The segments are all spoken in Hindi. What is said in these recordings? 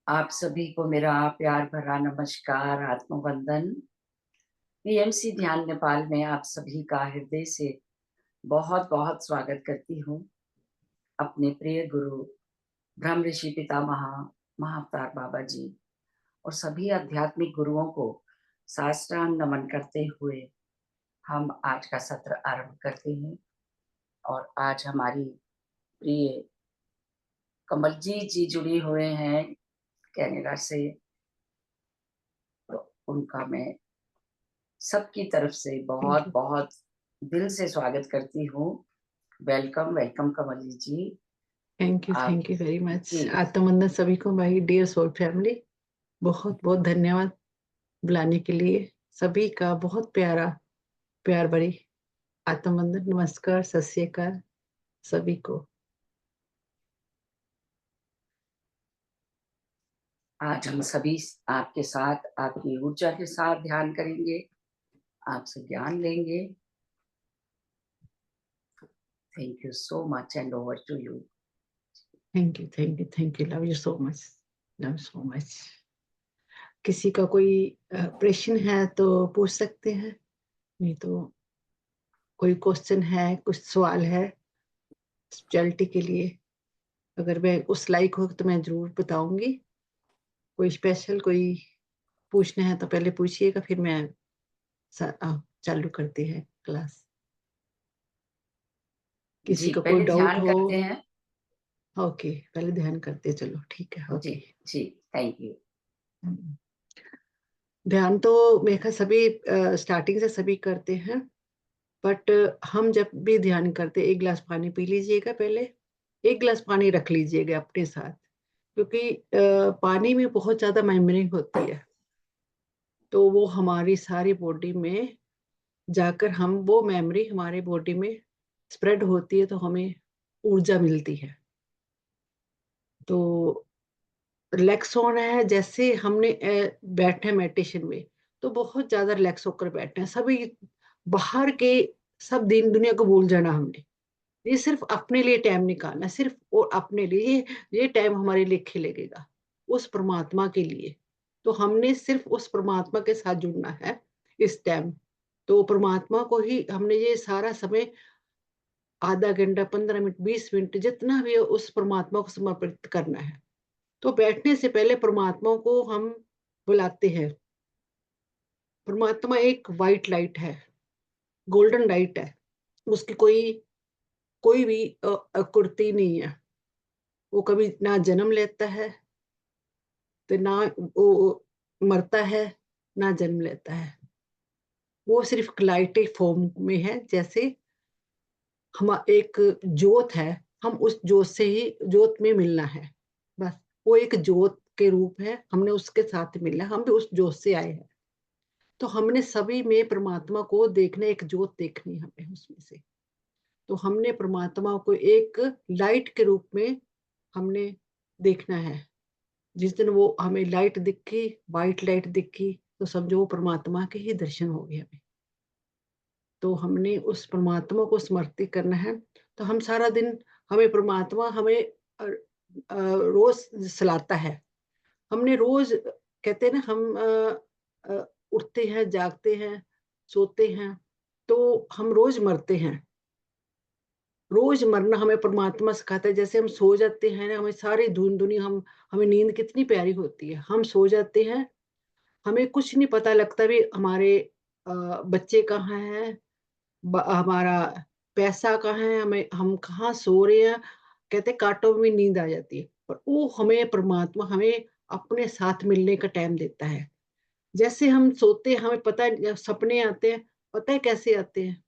आप सभी को मेरा प्यार भरा नमस्कार, आत्मवंदन। पीएमसी ध्यान नेपाल में आप सभी का हृदय से बहुत बहुत स्वागत करती हूँ। अपने प्रिय गुरु ब्रह्म ऋषि पितामह महाअवतार बाबा जी और सभी आध्यात्मिक गुरुओं को साष्टांग नमन करते हुए हम आज का सत्र आरंभ करते हैं। और आज हमारी प्रिय कमलजीत जी जुड़ी हुए हैं कनाडा से, तो उनका मैं सबकी तरफ से थैंक बहुत यू। बहुत दिल से स्वागत करती हूँ। Welcome welcome Kamli ji. आप थैंक यू वेरी जी मच। आत्मवंदन सभी को, माय डियर सोल फैमिली। बहुत बहुत धन्यवाद बुलाने के लिए। सभी का बहुत प्यार भरी आत्मवंदन, नमस्कार, सत श्री अकाल सभी को। आज हम सभी आपके साथ, आपकी ऊर्जा के साथ ध्यान करेंगे, आपसे ज्ञान लेंगे। Thank you so much and over to you. Thank you, love you so much, love so much. किसी का कोई प्रश्न है तो पूछ सकते हैं, नहीं तो कोई क्वेश्चन है, कुछ सवाल है स्पिरिचुअलिटी के लिए, अगर मैं उस लायक हो तो मैं जरूर बताऊंगी। कोई स्पेशल कोई पूछना है तो पहले पूछिएगा, फिर मैं चालू करते हैं क्लास। जी किसी का कोई पहले डाउट ध्यान हो? करते हैं। ओके, पहले ध्यान करते हैं, चलो ठीक है, जी ओके। जी थैंक यू। ध्यान तो मेरे ख्याल सभी स्टार्टिंग से सभी करते हैं, बट हम जब भी ध्यान करते, एक गिलास पानी पी लीजिएगा पहले। एक गिलास पानी रख लीजिएगा अपने साथ, क्योंकि पानी में बहुत ज्यादा मेमोरी होती है, तो वो हमारी सारी बॉडी में जाकर हम वो मेमोरी हमारे बॉडी में स्प्रेड होती है, तो हमें ऊर्जा मिलती है। तो रिलैक्स होना है, जैसे हमने बैठे मेडिटेशन में, तो बहुत ज्यादा रिलैक्स होकर बैठे हैं सभी। बाहर के सब दिन दुनिया को भूल जाना हमने, ये सिर्फ अपने लिए टाइम निकालना, सिर्फ और अपने लिए। ये टाइम हमारे लिए खिलेगा उस परमात्मा के लिए। तो हमने सिर्फ उस परमात्मा के साथ जुड़ना है इस टाइम। तो परमात्मा को ही हमने ये सारा समय, आधा घंटा, 15 मिनट, 20 मिनट, जितना भी है उस परमात्मा को समर्पित करना है। तो बैठने से पहले परमात्मा को हम बुलाते हैं। परमात्मा एक वाइट लाइट है, गोल्डन लाइट है। उसकी कोई कोई भी आकृति नहीं है। वो कभी ना जन्म लेता है, तो ना वो मरता है, ना जन्म लेता है। वो सिर्फ लाइट फॉर्म में है, जैसे हम एक जोत है, हम उस जोत से ही जोत में मिलना है, बस। वो एक जोत के रूप है, हमने उसके साथ मिलना है, हम भी उस जोत से आए हैं। तो हमने सभी में परमात्मा को देखना, एक जोत देखनी हमें उसमें से। तो हमने परमात्मा को एक लाइट के रूप में हमने देखना है। जिस दिन वो हमें लाइट दिखी, वाइट लाइट दिखी, तो समझो वो परमात्मा के ही दर्शन हो गए हमें। तो हमने उस परमात्मा को स्मृति करना है। तो हम सारा दिन, हमें परमात्मा हमें रोज सलाता है। हमने रोज, कहते हैं ना, हम उठते हैं, जागते हैं, सोते हैं, तो हम रोज मरते हैं। रोज मरना हमें परमात्मा सिखाता है। जैसे हम सो जाते हैं ना, हमें सारी दुनिया, हम हमें नींद कितनी प्यारी होती है। हम सो जाते हैं, हमें कुछ नहीं पता लगता भी हमारे बच्चे कहाँ हैं, हमारा पैसा कहाँ है, हमें हम कहाँ सो रहे हैं। कहते कांटों में नींद आ जाती है, पर वो हमें परमात्मा हमें अपने साथ मिलने का टाइम देता है। जैसे हम सोते हैं, हमें पता है, जब सपने आते हैं, पता है कैसे आते हैं,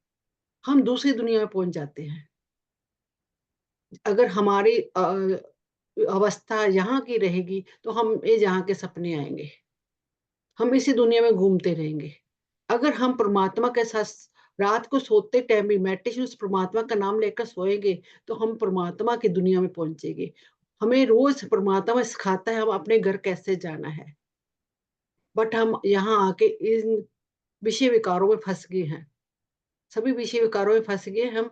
हम दूसरी दुनिया में पहुंच जाते हैं। अगर हमारी अवस्था यहाँ की रहेगी, तो हम ये जहाँ के सपने आएंगे, हम इसी दुनिया में घूमते रहेंगे। अगर हम परमात्मा के साथ रात को सोते टाइम भी मेडिटेशन, उस परमात्मा का नाम लेकर सोएंगे, तो हम परमात्मा की दुनिया में पहुंचेंगे। हमें रोज परमात्मा सिखाता है हम अपने घर कैसे जाना है, बट हम यहाँ आके इन विषय विकारों में फंस गए हैं। सभी विषय विकारों में फंस गए हम।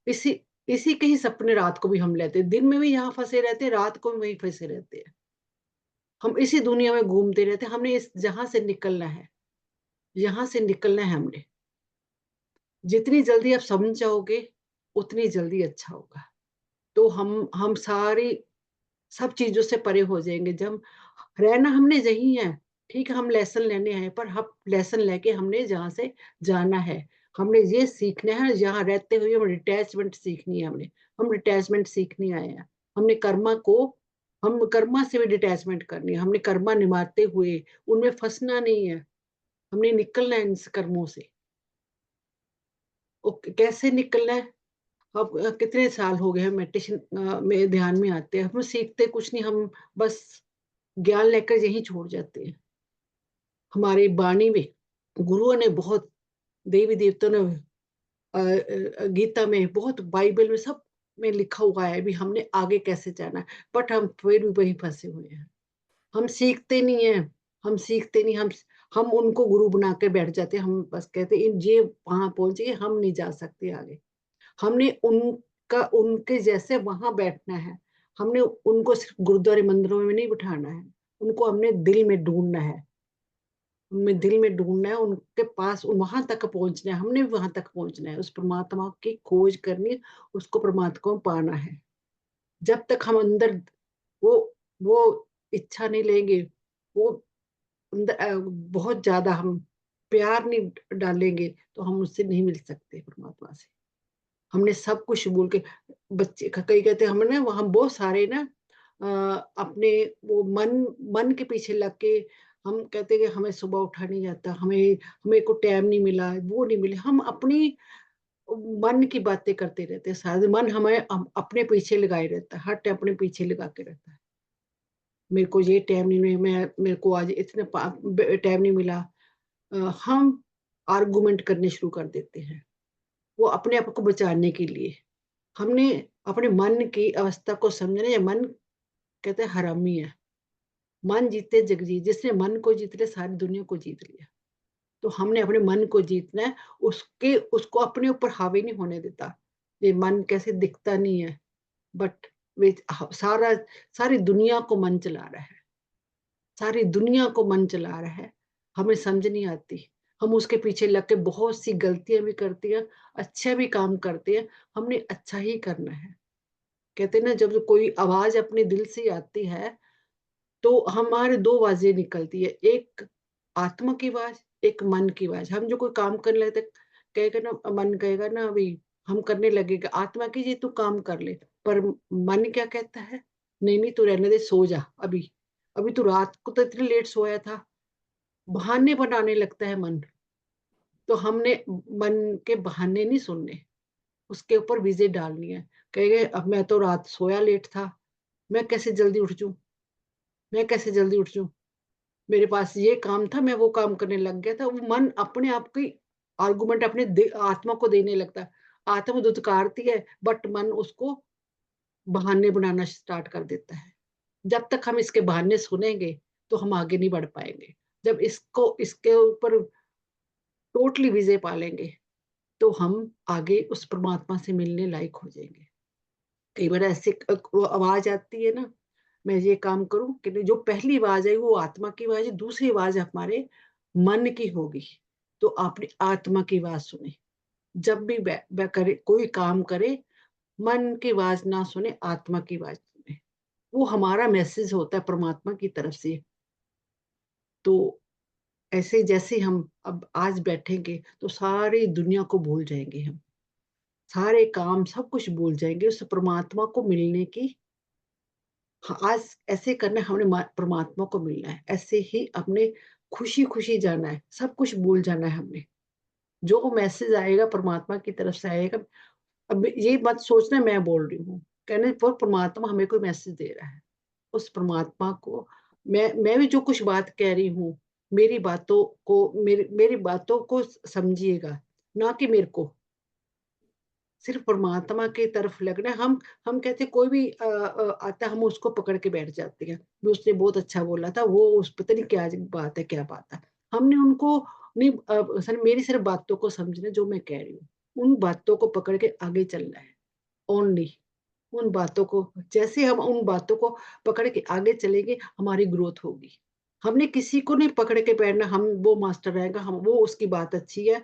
इसी इसी के ही सपने रात को भी हम लेते हैं, दिन में भी यहाँ फंसे रहते हैं, रात को भी वहीं फंसे रहते हैं। हम इसी दुनिया में घूमते रहते हैं, हमने इस जहाँ से निकलना है, यहाँ से निकलना है हमने। जितनी जल्दी आप समझ जाओगे, उतनी जल्दी अच्छा होगा। तो हम सारी सब चीज़ों से परे हो जाएँगे। जब रहना हमने यहीं है, ठीक है, हम लेसन लेने आए हैं, पर हम लेसन लेके हमने जहाँ से जाना है, हमने ये सीखना है, यहाँ रहते हुए हम डिटैचमेंट सीखनी है हमने। हम डिटैचमेंट सीखने आए हैं। हमने हम कर्मा से भी डिटैचमेंट करनी है। हमने कर्मा निभाते हुए उनमें फँसना नहीं है। हमने निकलना है इन कर्मों से। कैसे निकलना है? अब कितने साल हो गए हैं मेडिटेशन में ध्यान में आते हैं। हम सीखते कुछ नहीं, हम बस ज्ञान लेकर यहीं छोड़ जाते हैं। हमारी वाणी में गुरुओं ने बहुत, देवी-देवताओं ने गीता में बहुत, बाइबल में सब में लिखा हुआ है भी हमने आगे कैसे जाना है, बट हम फिर भी वहीं फँसे हुए हैं। हम सीखते नहीं हैं, हम सीखते नहीं, हम उनको गुरु बना के बैठ जाते हैं। हम बस कहते हैं ये वहाँ पहुँच गए, हम नहीं जा सकते आगे। हमने उनके जैसे वहाँ बैठना है। हमने उनको सिर्फ़ गुरुद्वारे मंदिरों में नहीं बिठाना है, उनको हमने दिल में ढूँढना है। उनमें दिल में ढूँढना है, उनके पास वहाँ तक पहुँचना है, हमने भी वहाँ तक पहुँचना है, उस परमात्मा की खोज करनी है, उसको परमात्मा को पाना है। जब तक हम अंदर वो वो इच्छा नहीं लेंगे, वो बहुत ज़्यादा हम प्यार नहीं डालेंगे, तो हम उससे नहीं मिल सकते परमात्मा से। हमने सब कुछ बोल के, बच्चे कई कहते हैं हमने वहाँ बहुत सारे ना अ, अपने वो मन के पीछे लग के हम कहते हैं कि हमें सुबह उठा नहीं जाता, हमें को टाइम नहीं मिला, वो नहीं मिले। हम अपनी मन की बातें करते रहते हैं सारा दिन। मन हमें अपने पीछे लगाए रहता है, हर टाइम अपने पीछे लगा के रहता है। मेरे को ये टाइम नहीं मिला, मैं मेरे को आज इतना टाइम नहीं मिला। हम आर्गुमेंट करने शुरू कर देते हैं, वो अपने आप को बचाने के लिए। हमने अपने मन की अवस्था को समझना, ये मन कहते हैं हरामी है। मन जीते जग जीत, जिसने मन को जीत लिया सारी दुनिया को जीत लिया। तो हमने अपने मन को जीतना है, उसको अपने ऊपर हावी नहीं होने देता। ये मन कैसे दिखता नहीं है, बट वे सारी दुनिया को मन चला रहा है। सारी दुनिया को मन चला रहा है, हमें समझ नहीं आती। हम उसके पीछे लग के बहुत सी गलतियाँ भी करते हैं, अच्छा भी काम करते हैं, हमने अच्छा ही करना है। कहते हैं ना, जब कोई आवाज़ अपने दिल से आती है, तो हमारे 2 आवाज़ें निकलती है, एक आत्मा की आवाज़, एक मन की आवाज़। हम जो कोई काम करने लगते, कहेगा ना, मन कहेगा ना अभी हम करने लगेगा, आत्मा की जी तू काम कर ले, पर मन क्या कहता है? नहीं, नहीं तू रहने दे, सो जा अभी। अभी तू रात को तो इतनी लेट सोया था। बहाने बनाने लगता है मन। तो हमने मन के बहाने नहीं सुनने, उसके ऊपर विजय डालनी है। कहेगा अब मैं तो रात सोया लेट था, मैं कैसे जल्दी उठ जाऊँ? मैं कैसे जल्दी उठ जाऊँ? मेरे पास ये काम था, मैं वो काम करने लग गया था। वो मन अपने आप की आर्गुमेंट अपने आत्मा को देने लगता है। आत्मा धुतकारती है, बट मन उसको बहाने बनाना स्टार्ट कर देता है। जब तक हम इसके बहाने सुनेंगे, तो हम आगे नहीं बढ़ पाएँगे। जब इसके ऊपर टोटली विजय पा लेंगे, तो हम आगे उस परमात्मा से मिलने लायक हो जाएँगे। कई बार ऐसे वो आवाज़ आती है ना, मैं ये काम करूँ कि नहीं, जो पहली आवाज़ आई वो आत्मा की आवाज़ है, दूसरी आवाज़ हमारे मन की होगी। तो आपने आत्मा की आवाज़ सुने। जब भी बै बै करे कोई काम करे, मन की आवाज़ ना सुने, आत्मा की आवाज़ सुने। वो हमारा मैसेज होता है परमात्मा की तरफ से। तो ऐसे जैसे हम अब आज बैठेंगे, तो सारी दुनिया को भूल जाएँगे हम। सारे काम सब कुछ भूल जाएँगे, उस परमात्मा को मिलने की। हाँ, आज ऐसे करना है, हमने परमात्मा को मिलना है, ऐसे ही अपने खुशी-खुशी जाना है, सब कुछ भूल जाना है हमने। जो मैसेज आएगा परमात्मा की तरफ से आएगा, अब ये मत सोचना मैं बोल रही हूँ, कहने पर परमात्मा हमें कोई मैसेज दे रहा है। उस परमात्मा को मैं भी जो कुछ बात कह रही हूँ, मेरी बातों को समझिएगा, ना कि मेरे को। सिर्फ़ परमात्मा की तरफ लगना है। हम कहते हैं कोई भी आता है, हम उसको पकड़ के बैठ जाते हैं। भी उसने बहुत अच्छा बोला था, वो उस पता नहीं क्या बात है। हमने उनको नहीं मेरी सिर्फ़ बातों को समझना है जो मैं कह रही हूँ। उन बातों को पकड़ के आगे चलना है, ओनली। उन बातों को, जैसे हम उन बातों को पकड़ के आगे चलेंगे, हमारी ग्रोथ होगी। हमने किसी को नहीं पकड़ के बैठना, हम वो मास्टर रहेगा, हम वो उसकी बात अच्छी है,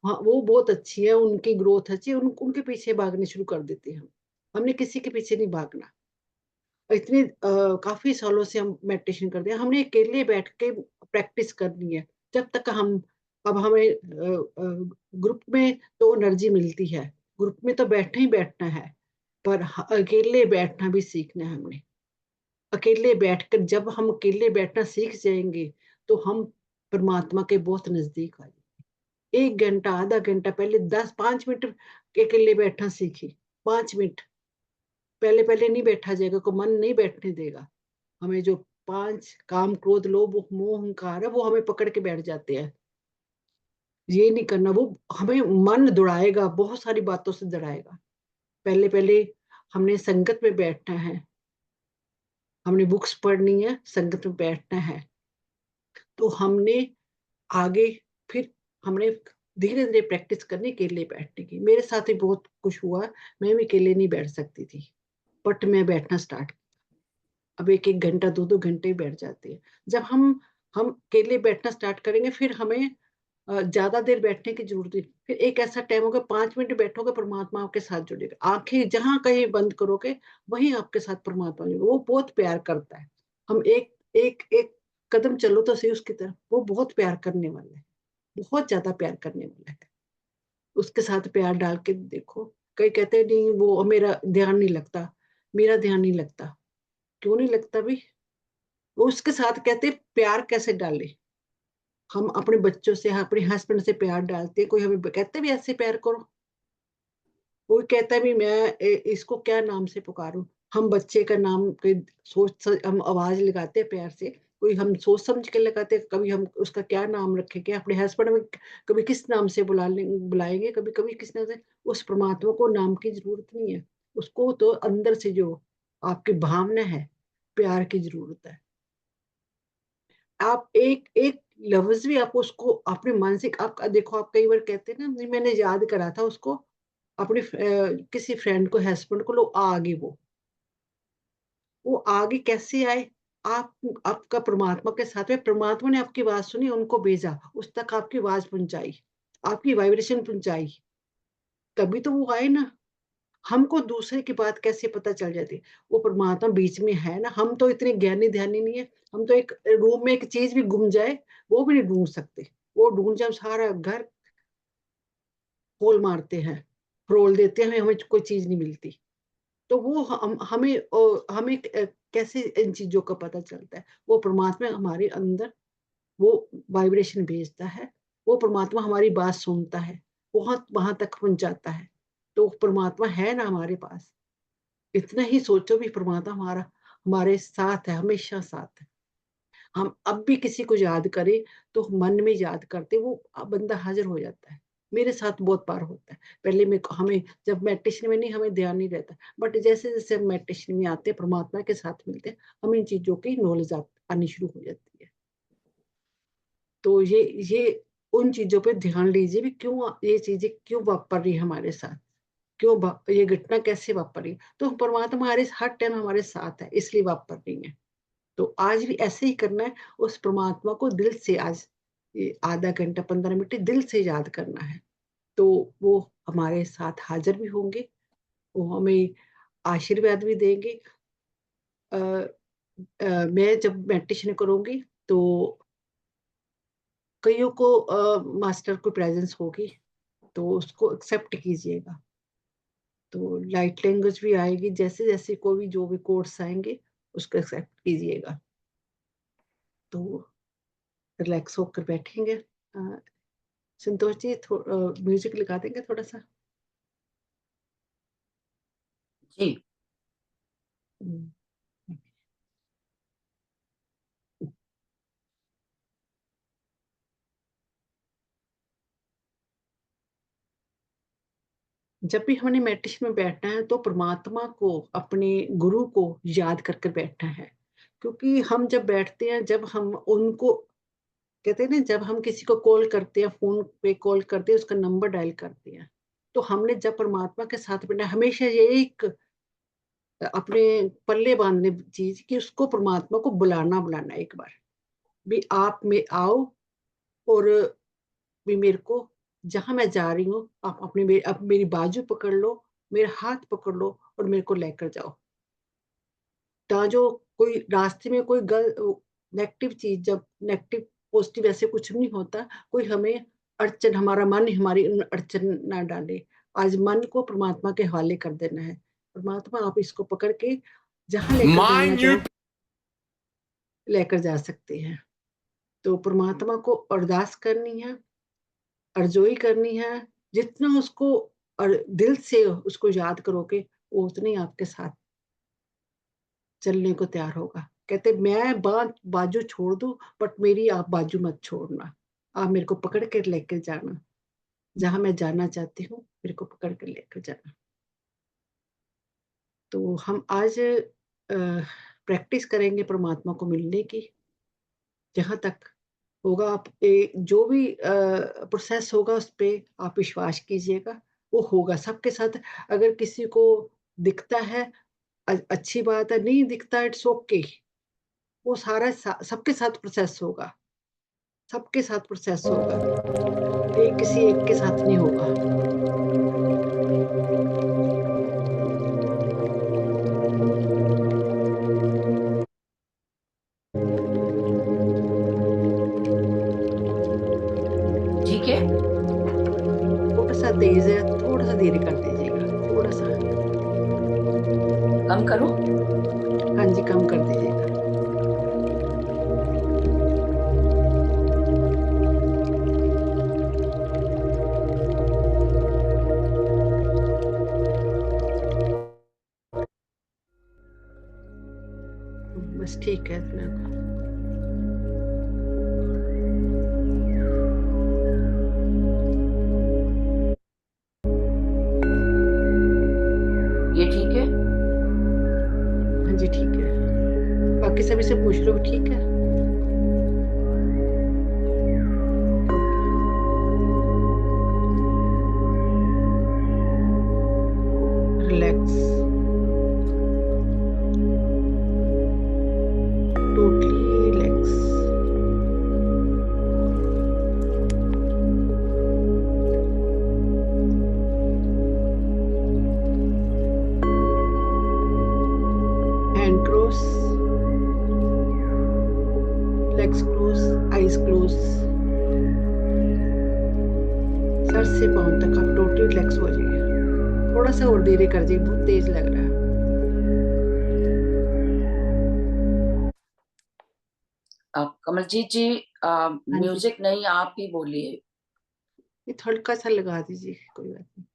हाँ, वो बहुत अच्छी है, उनकी ग्रोथ अच्छी है, उनके पीछे भागने शुरू कर देते हैं हम। हमने किसी के पीछे नहीं भागना। इतने काफ़ी सालों से हम मेडिटेशन करते हैं, हमने अकेले बैठ के प्रैक्टिस करनी है। जब तक हम अब हमें ग्रुप में तो एनर्जी मिलती है, ग्रुप में तो बैठना ही बैठना है, पर अकेले बैठना भी सीखना है हमने। अकेले बैठकर जब हम अकेले बैठना सीख जाएँगे, तो हम परमात्मा के बहुत नज़दीक आ जाएँगे। 1 घंटा, आधा घंटा पहले 10 5 मिनट अकेले बैठना सीखिए, 5 मिनट। पहले-पहले नहीं बैठा जाएगा, को मन नहीं बैठने देगा। हमें जो 5 काम, क्रोध, लोभ, मोह, अहंकार है, वो हमें पकड़ के बैठ जाते हैं। ये नहीं करना, वो हमें मन दौड़ाएगा, बहुत सारी बातों से दौड़ाएगा। पहले-पहले हमने संगत में बैठना है, हमने बुक्स पढ़नी है, संगत में बैठना है। तो हमने आगे फिर हमने धीरे-धीरे प्रैक्टिस करनी अकेले बैठने की। मेरे साथ भी बहुत कुछ हुआ, मैं भी अकेले नहीं बैठ सकती थी, बट मैं बैठना स्टार्ट, अब 1-1 घंटा, 2-2 घंटे बैठ जाती है। जब हम अकेले बैठना स्टार्ट करेंगे, फिर हमें ज़्यादा देर बैठने की ज़रूरत नहीं। फिर एक ऐसा टाइम होगा, 5 मिनट बैठोगे, परमात्मा आपके साथ जुड़ेगा। आँखें जहाँ कहीं बंद करोगे, वहीं आपके साथ परमात्मा जुड़ेगा। वो बहुत प्यार करता है। हम एक एक एक कदम चलो तो सही उसकी तरफ, वो बहुत प्यार करने वाला है, बहुत ज़्यादा प्यार करने वाला है। उसके साथ प्यार डाल के देखो। कई कहते हैं नहीं वो मेरा ध्यान नहीं लगता, मेरा ध्यान नहीं लगता। क्यों नहीं लगता भई? वो उसके साथ कहते हैं प्यार कैसे डालें? हम अपने बच्चों से, अपने हस्बैंड से प्यार डालते हैं, कोई हमें कहते भी ऐसे प्यार करो। कोई कहता है भी मैं इसको क्या नाम से पुकारूँ? हम बच्चे का नाम कोई हम आवाज़ लगाते हैं प्यार से, कोई हम सोच समझ के लगाते हैं, कभी हम उसका क्या नाम रखेंगे, अपने हस्बैंड में कभी किस नाम से बुलाएँगे, कभी-कभी किस नाम से, उस परमात्मा को नाम की ज़रूरत नहीं है। उसको तो अंदर से जो आपकी भावना है, प्यार की ज़रूरत है। आप एक एक लफ्ज़ भी आप उसको अपने मन से आप देखो, आप कई बार कहते हैं ना, नहीं मैंने याद करा था उसको, अपने किसी फ्रेंड को, हस्बैंड को, लो आ गए वो आगे कैसे आए? आप आपका परमात्मा के साथ में, परमात्मा ने आपकी आवाज़ सुनी, उनको भेजा, उस तक आपकी आवाज़ पहुँचाई, आपकी वाइब्रेशन पहुँचाई, तभी तो वो आए ना। हमको दूसरे की बात कैसे पता चल जाती है? वो परमात्मा बीच में है ना, हम तो इतने ज्ञानी-ध्यानी नहीं है, हम तो एक रूम में एक चीज़ भी गुम जाए, वो भी नहीं ढूँढ सकते। वो ढूँढ जाए, सारा घर खोल मारते हैं, फरोल देते हैं, हमें कोई चीज़ नहीं मिलती। तो वो हमें कैसे इन चीज़ों का पता चलता है? वो परमात्मा हमारे अंदर वो वाइब्रेशन भेजता है, वो परमात्मा हमारी बात सुनता है, बहुत वहाँ तक पहुँचाता है। तो परमात्मा है ना हमारे पास। इतना ही सोचो भी परमात्मा हमारे साथ है, हमेशा साथ है। हम अब भी किसी को याद करें, तो मन में याद करते वो बंदा हाज़िर हो जाता है। मेरे साथ बहुत बार होता है। पहले मेरे को हमें जब मेडिटेशन में नहीं, हमें ध्यान नहीं रहता, बट जैसे-जैसे हम मेडिटेशन में आते हैं, परमात्मा के साथ मिलते हैं, हमें इन चीज़ों की नॉलेज आनी शुरू हो जाती है। तो ये उन चीज़ों पे ध्यान दीजिए भी, क्यों ये चीज़ें क्यों वापर रही है हमारे साथ? क्यों ब ये घटना कैसे वापर रही है? तो परमात्मा हमारे हर टाइम हमारे साथ है, इसलिए वापर रही है। तो आज भी ऐसे ही करना है, उस परमात्मा को दिल से आज ये आधा घंटा, 15 मिनट दिल से याद करना है। तो वो हमारे साथ हाज़िर भी होंगे, वो हमें आशीर्वाद भी देंगे। अ मैं जब मेडिटेशन करूँगी, तो कइयों को मास्टर की प्रेज़ेंस होगी, तो उसको एक्सेप्ट कीजिएगा। तो लाइट लैंग्वेज भी आएगी, जैसे-जैसे कोई भी जो भी कोड्स आएँगे, उसको एक्सेप्ट कीजिएगा। तो रिलैक्स होकर बैठेंगे। संतोष जी म्यूज़िक लगा देंगे थोड़ा-सा? जी। हुँ। जब भी हमने मेडिटेशन में बैठना है, तो परमात्मा को, अपने गुरु को याद कर कर बैठना है। क्योंकि हम जब बैठते हैं, जब हम उनको कहते हैं ना, जब हम किसी को कॉल करते हैं, फ़ोन पे कॉल करते हैं, उसका नंबर डायल करते हैं, तो हमने जब परमात्मा के साथ बैठना, हमेशा ये एक अपने पल्ले बांधने चीज कि उसको परमात्मा को बुलाना एक बार भी, आप में आओ और भी मेरे को जहां मैं जा रही हूँ आप अब मेरी बाजू पकड़ लो, मेरा हाथ पकड़ लो और मेरे को लेकर जाओ। जो कोई रास्ते में कोई नेगेटिव चीज, जब नेगेटिव पॉजिटिव ऐसे कुछ नहीं होता, कोई हमें अड़चन, हमारा मन हमारी अड़चन ना डाले। आज मन को परमात्मा के हवाले कर देना है। परमात्मा आप इसको पकड़ के जहां लेकर जाना चाहो लेकर जा सकते हैं। तो परमात्मा को अरदास करनी है, अर्जोई करनी है। जितना उसको और दिल से उसको याद करोगे, वो उतने ही आपके साथ चलने को तैयार होगा। कहते मैं बाजू छोड़ दूं, बट मेरी आप बाजू मत छोड़ना, आप मेरे को पकड़ के लेकर जाना, जहां मैं जाना चाहती हूँ मेरे को पकड़ कर लेकर जाना। तो हम आज प्रैक्टिस करेंगे परमात्मा को मिलने की। जहां तक होगा आप जो भी प्रोसेस होगा उस पर आप विश्वास कीजिएगा, वो होगा सबके साथ। अगर किसी को दिखता है अच्छी बात है, नहीं दिखता इट्स ओके। वो सारा सबके साथ प्रोसेस होगा, सबके साथ प्रोसेस होगा, किसी एक के साथ नहीं होगा। ठीक है, थोड़ा सा तेज है, थोड़ा सा धीरे कर दीजिएगा, थोड़ा सा। कम करो। हाँ जी, कम कर दीजिएगा। बस ठीक है इतना। ये ठीक है। हाँ जी ठीक है। बाकी सभी से पूछ लो, ठीक है। Relax, totally relax. Hand cross, legs close, eyes close. Sir से पांव तक आप टोटली रिलैक्स हो जाइए। थोड़ा सा और धीरे कर दीजिए, बहुत तेज लग रहा है। कमलजीत जी, हाँ जी, म्यूजिक नहीं, आप ही बोलिए। ये हल्का सा लगा दीजिए, कोई बात नहीं।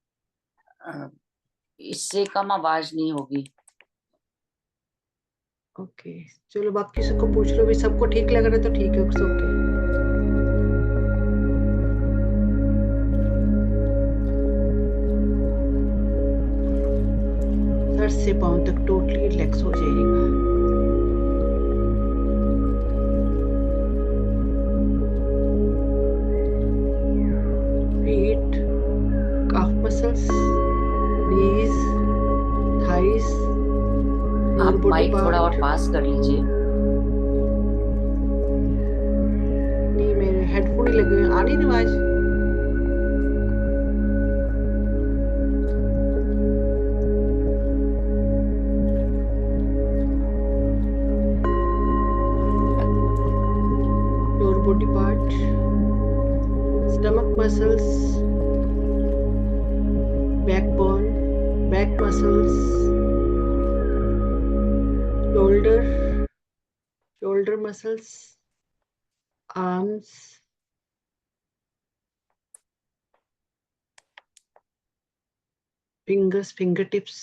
अ, इससे कम आवाज नहीं होगी। ओके, चलो बाकी सबको पूछ लो भी, सबको ठीक लग रहा है तो ठीक है, ओके। सर से पांव तक टोटली रिलैक्स हो जाइएगा। फीट, काफ मसल्स, knees, thighs, lower आप body माइक थोड़ा और part। पास कर लीजिए। नहीं, मेरे हेडफोन ही लगे हुए हैं, आ रही है आवाज? Lower body part, stomach muscles, backbone, back muscles, shoulder muscles, arms, fingers, fingertips,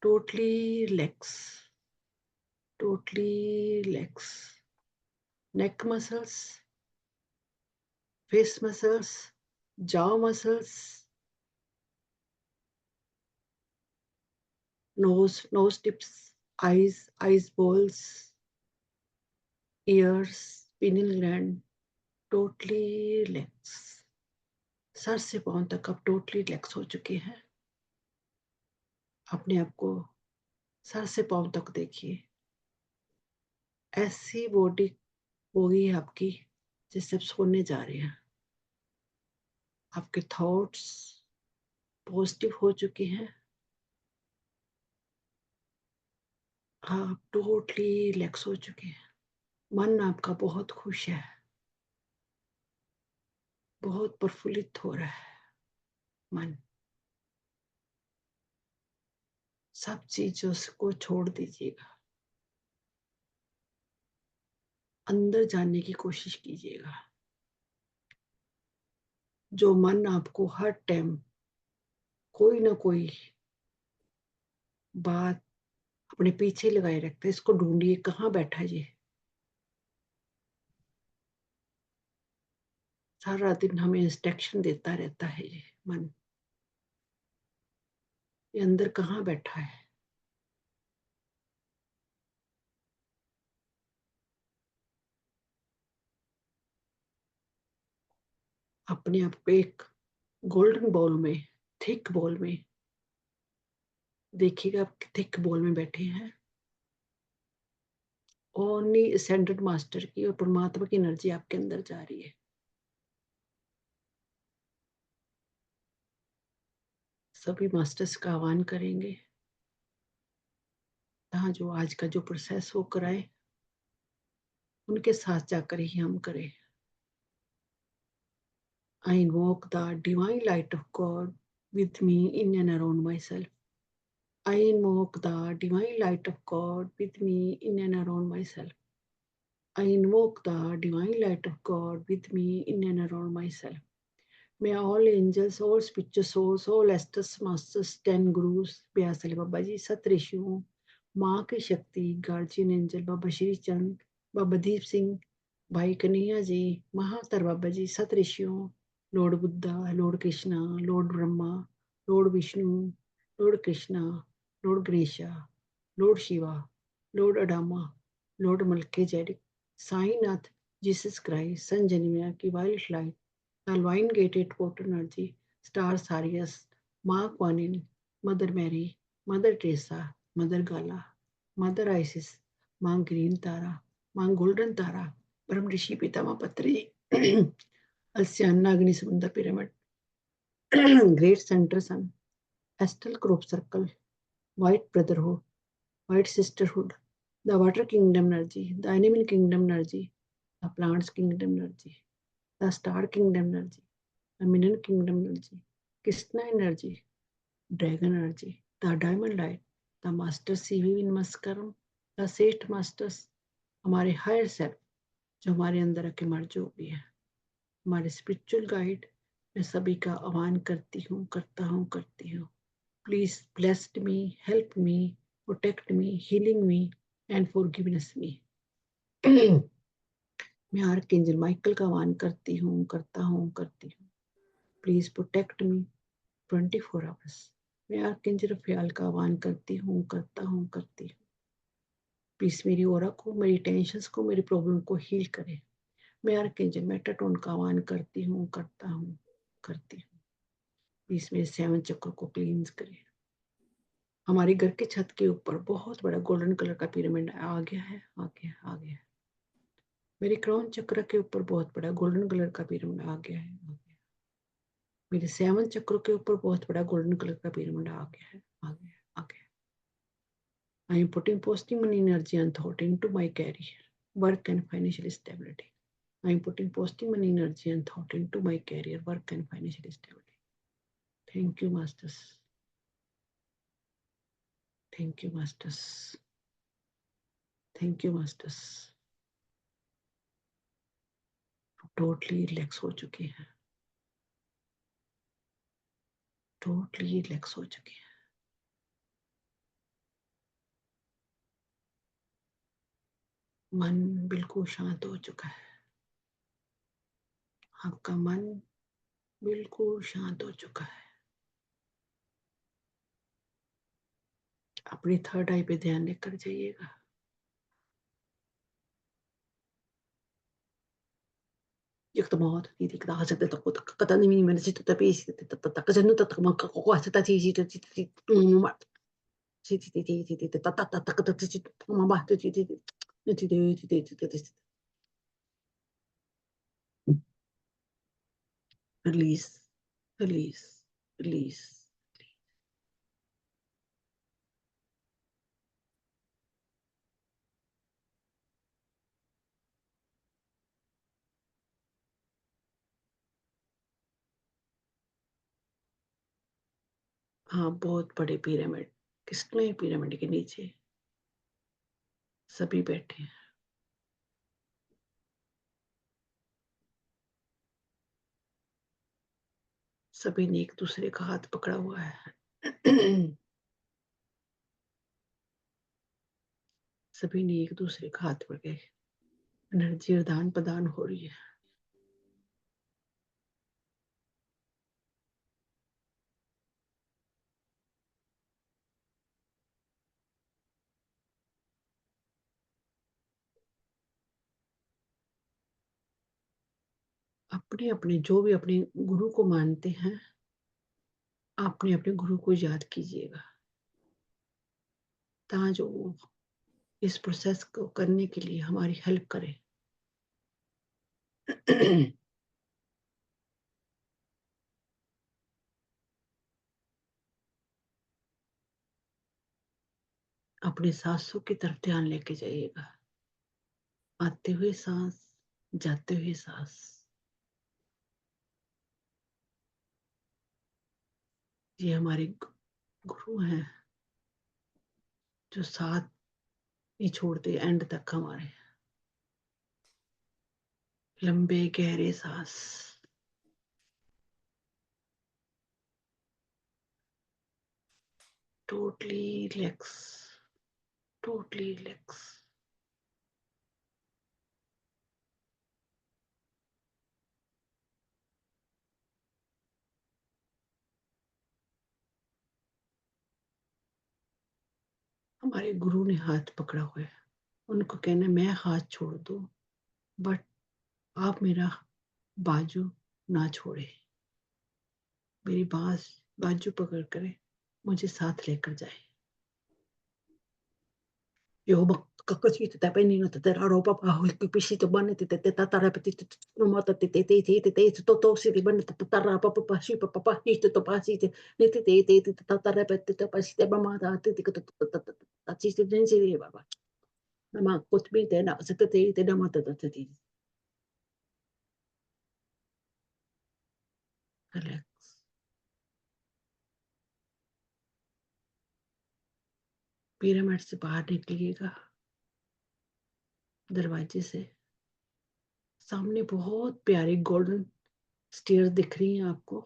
totally relax, totally relax. Neck muscles, face muscles, jaw muscles, nose tips, eyes balls, ears, pineal gland, totally relax. Sir से पांव तक आप टोटली रिलैक्स हो चुके हैं। अपने आप को सर से पाँव तक देखिए। ऐसी बॉडी होगी आपकी जैसे आप सोने जा रहे हैं। आपके थॉट्स पॉजिटिव हो चुके हैं। आप टोटली रिलैक्स हो चुके हैं। मन आपका बहुत खुश है, बहुत प्रफुल्लित हो रहा है मन। सब चीजों को छोड़ दीजिएगा, अंदर जाने की कोशिश कीजिएगा। जो मन आपको हर टाइम कोई ना कोई बात अपने पीछे लगाए रखता है, इसको ढूंढिए कहाँ बैठा है ये। सारा दिन हमें इंस्ट्रक्शन देता रहता है ये मन। ये अंदर कहाँ बैठा है। अपने आप को एक गोल्डन बॉल में, थिक बॉल में देखिएगा। आप थिक बॉल में बैठे हैं। ओनली असेंडेड मास्टर की और परमात्मा की एनर्जी आपके अंदर जा रही है। सभी मास्टर्स का आह्वान करेंगे यहाँ जो आज का जो प्रोसेस हो कराए उनके साथ जाकर ही हम करें। I invoke the divine light of God with me in and around myself. I invoke the divine light of God with me in and around myself. I invoke the divine light of God with me in and around myself. May all angels, all spiritual souls, all asters, masters, 10 gurus, व्यासले बाबा जी, सत ऋषियों, माँ की शक्ति, गार्जियन एंजल बाबा श्री चंद, बाबा दीप सिंह, भाई कन्हैया जी, महातर बाबा जी, सत ऋषियों, lord Buddha, lord Krishna, lord Brahma, lord Vishnu, lord Krishna, lord Ganesha, lord Shiva, lord Adama, lord Melchizedek, Sainath, Jesus Christ, sun जेनिमिया की wild light, Alvine gated port energy, Star Sarius, Mark Vanin, Mother Mary, Mother Teresa, Mother Gala, Mother Isis, माँ ग्रीन तारा, माँ गोल्डन तारा, परम ऋषि पितामह पत्री, अल्सियाना अग्नि समुद्र pyramid, great centre sun, astral crop circle, white brotherhood, white sisterhood, the water kingdom energy, the animal kingdom energy, the plants kingdom energy, the star kingdom energy, the Mineral Kingdom energy, Krishna energy, Dragon energy, the Diamond Light, the Master CV Namaskaram, the Seth Masters, हमारे हायर सेल्फ जो हमारे अंदर आके मर्ज हो गई है, हमारे स्पिरिचुअल गाइड, मैं सभी का आह्वान करती हूँ, करती हूँ। Please blessed me, help me, protect me, healing me and forgiveness me. मैं आर्कएंजल माइकल का आह्वान करती हूँ, करती हूँ। Please protect me 24 hours. मैं आर्कएंजल रफाएल का आह्वान करती हूँ, करती हूँ। प्लीज मेरी ऑरा को, मेरी टेंशन्स को, मेरी प्रॉब्लम को हील करें। मैं आर्कएंजल मेटाट्रॉन का आह्वान करती हूँ, करती हूँ। प्लीज मेरे 7 चक्र को क्लींस करें। हमारे घर के छत के ऊपर बहुत बड़ा गोल्डन कलर का पिरामिड आ गया है, आ गया। मेरे क्राउन चक्र के ऊपर बहुत बड़ा गोल्डन कलर का पिरामिड आ गया है, मेरे 7 चक्रों के ऊपर बहुत बड़ा गोल्डन कलर का पिरामिड आ गया है, आ गया। I am putting positive money energy and thought into my career, work and financial stability. I am putting positive money energy and thought into my career, work and financial stability. Thank you, Masters. Thank you, Masters. Thank you, Masters. Totally relax हो चुके हैं, totally relax हो चुके हैं। मन बिल्कुल शांत हो चुका है। आपका मन बिल्कुल शांत हो चुका है। अपनी थर्ड आई पे ध्यान लेकर जाइएगा। 역도모 이리가 하셨다 또 까다님이 면시 또 베이시 또 까전도 또 막고 하셨다 지지 रिलीज, रिलीज, रिलीज। हाँ, बहुत बड़े पिरामिड, किसमें पिरामिड के नीचे सभी बैठे हैं। सभी ने एक दूसरे का हाथ पकड़ा हुआ है। सभी ने एक दूसरे का हाथ पकड़े, एनर्जी आदान प्रदान हो रही है। अपने अपने जो भी अपने गुरु को मानते हैं, आपने अपने गुरु को याद कीजिएगा, ताकि जो वो इस प्रोसेस को करने के लिए हमारी हेल्प करे। अपने सांसों की तरफ ध्यान लेके जाइएगा, आते हुए सांस, जाते हुए सांस। ये हमारे गुरु हैं जो साथ नहीं छोड़ते एंड तक हमारे। लंबे गहरे सांस, टोटली रिलैक्स, टोटली रिलैक्स। हमारे गुरु ने हाथ पकड़ा हुआ है, उनको कहना मैं हाथ छोड़ दूं, बट आप मेरा बाजू ना छोड़े, मेरी बाजू पकड़ कर मुझे साथ लेकर जाए। Joo, kakasita tai penino te ropa pahu ki pisito banne te tatara peti no mata te toto siri banne te tatara papa pasi papa histe to pasi te te tatara peti te pasi te mama te te siste den siri baba nama kutbi te na se te na mata te relax। Pyramid से बाहर निकलिएगा दरवाजे से, सामने बहुत प्यारी गोल्डन स्टेयर दिख रही हैं आपको,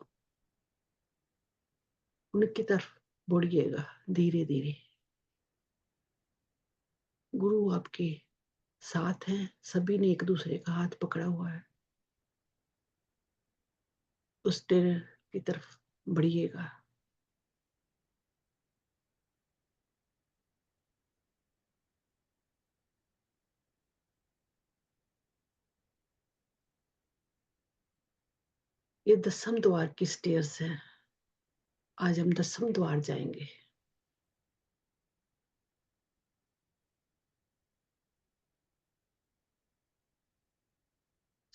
उनकी तरफ बढ़िएगा धीरे धीरे। गुरु आपके साथ हैं, सभी ने एक दूसरे का हाथ पकड़ा हुआ है। उस टेरर की तरफ बढ़िएगा। ये 10वीं द्वार की स्टेयर्स है। आज हम 10वीं द्वार जाएंगे।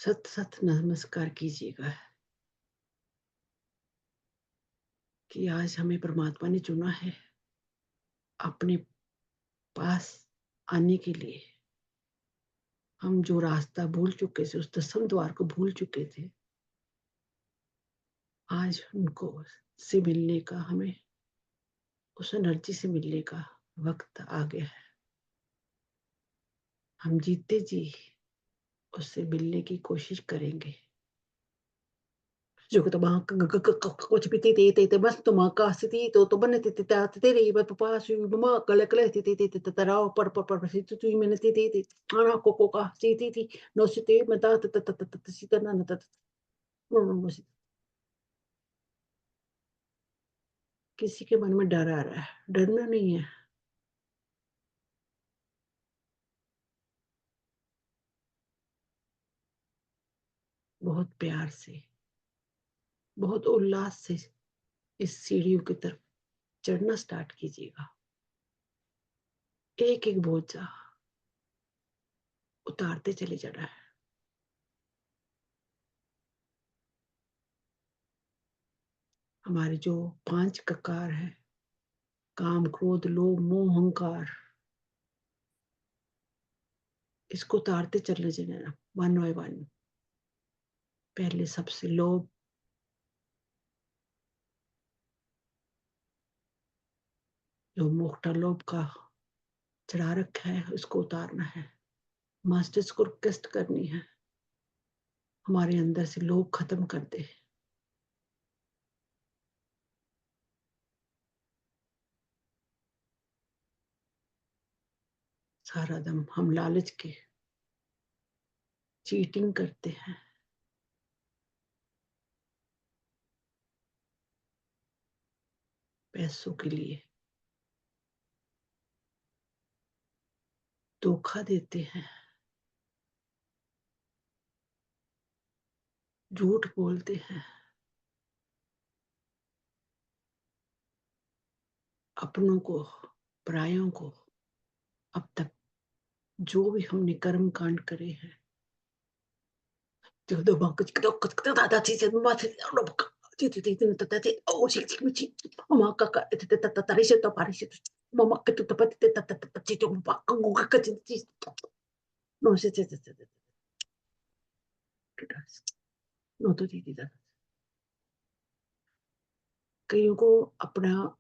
सत सत नमस्कार कीजिएगा कि आज हमें परमात्मा ने चुना है अपने पास आने के लिए। हम जो रास्ता भूल चुके थे, उस 10वीं द्वार को भूल चुके थे, आज उनको से मिलने का, हमें उस एनर्जी से मिलने का वक्त आ गया है। हम जीते जी उससे मिलने की कोशिश करेंगे। जो तो मां कुछ भी ते बस तो मां का स्थिति तो बने ते रे पापा सु मां कले कले ते तराव पर तू मैंने ते आना को का थी नो सिते मता सीता ना न नो किसी के मन में डर आ रहा है, डरना नहीं है। बहुत प्यार से, बहुत उल्लास से इस सीढ़ियों की तरफ चढ़ना स्टार्ट कीजिएगा। एक एक बोझा उतारते चले जाना है। हमारे जो 5 ककार है, काम, क्रोध, लोभ, मोह, अहंकार, इसको उतारते चले जाना, वन बाय वन। पहले सबसे लोभ, जो मोटा लोभ का चढ़ा रखा है, उसको उतारना है। मास्टर्स को रिक्वेस्ट करनी है, हमारे अंदर से लोभ खत्म कर दे। सारा दम हम लालच के चीटिंग करते हैं, पैसों के लिए धोखा देते हैं, झूठ बोलते हैं, अपनों को, परायों को। अब तक जो भी हमने कर्म कांड करे हैं, कईयों को अपना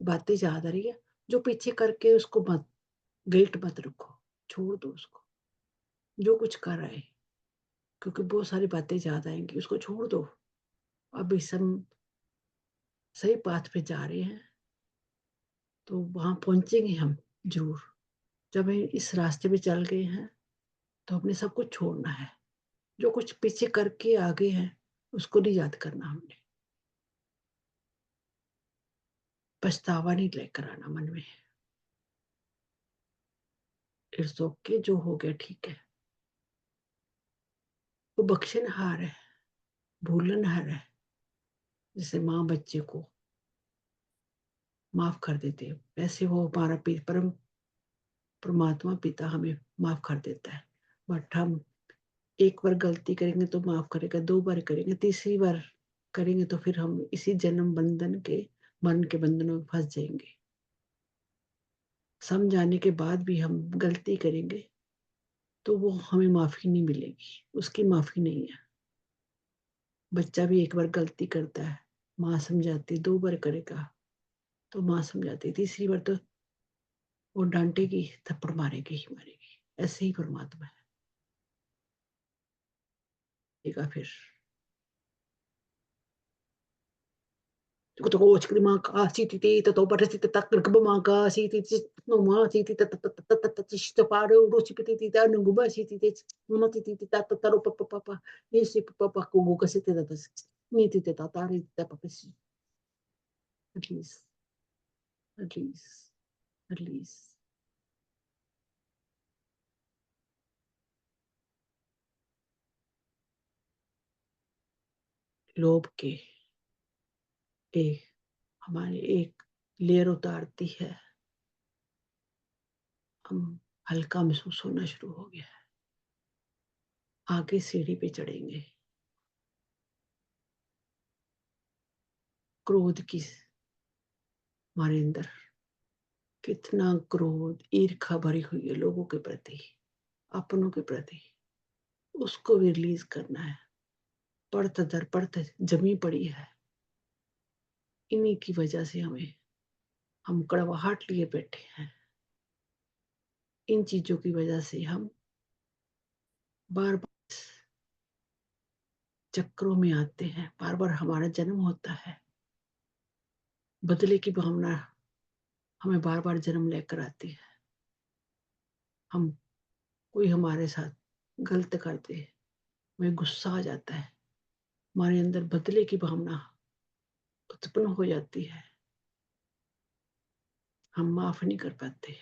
बातें याद आ रही है, जो पीछे करके उसको मत, गिल्ट मत रखो, छोड़ दो उसको, जो कुछ कर रहा है, क्योंकि बहुत सारी बातें याद आएंगी, उसको छोड़ दो। अब इस हम सही पाथ पे जा रहे हैं, तो वहां पहुंचेंगे हम जरूर। जब हम इस रास्ते पे चल गए हैं, तो हमने सब कुछ छोड़ना है। जो कुछ पीछे करके आगे हैं, उसको नहीं याद करना हमने। पछतावा नहीं लेकर आना मन में। इट्स ओके, जो हो गया ठीक है। वो बख्शनहार है, भूलनहार है। जैसे माँ बच्चे को माफ कर देते हैं, वैसे वो हमारा परम परमात्मा पिता हमें माफ कर देता है। बट हम एक बार गलती करेंगे तो माफ करेगा, 2 बार करेंगे, तीसरी बार करेंगे तो फिर हम इसी जन्म बंधन के, मन के बंधनों में फंस जाएंगे। समझाने के बाद भी हम गलती करेंगे तो वो हमें माफी नहीं मिलेगी, उसकी माफी नहीं है। बच्चा भी एक बार गलती करता है, माँ समझाती, 2 बार करेगा तो माँ समझाती, तीसरी बार तो वो डांटेगी, थप्पड़ मारेगी ही मारेगी। ऐसे ही परमात्मा है, फिर to parasita takbamaga siti no ma siti paru rosipiti ta nguba siti no titi ta taro papa papa nisi papa kugu kasiti ta ni titi ta tari ta papasi. Release, release, release. लोभ के एक हमारे एक लेयर उतारती है, हम हल्का महसूस होना शुरू हो गया है। आगे सीढ़ी पे चढ़ेंगे। क्रोध की हमारे अंदर कितना क्रोध, ईर्ष्या भरी हुई है लोगों के प्रति, अपनों के प्रति, उसको भी रिलीज करना है। परत दर परत जमी पड़ी है, इन्हीं की वजह से हम कड़वाहट लिए बैठे हैं। इन चीजों की वजह से हम बार बार चक्रों में आते हैं, बार बार हमारा जन्म होता है। बदले की भावना हमें बार बार जन्म लेकर आती है। हम कोई हमारे साथ गलत करते हैं, हमें गुस्सा आ जाता है, हमारे अंदर बदले की भावना उत्पन्न हो जाती है, हम माफ नहीं कर पाते।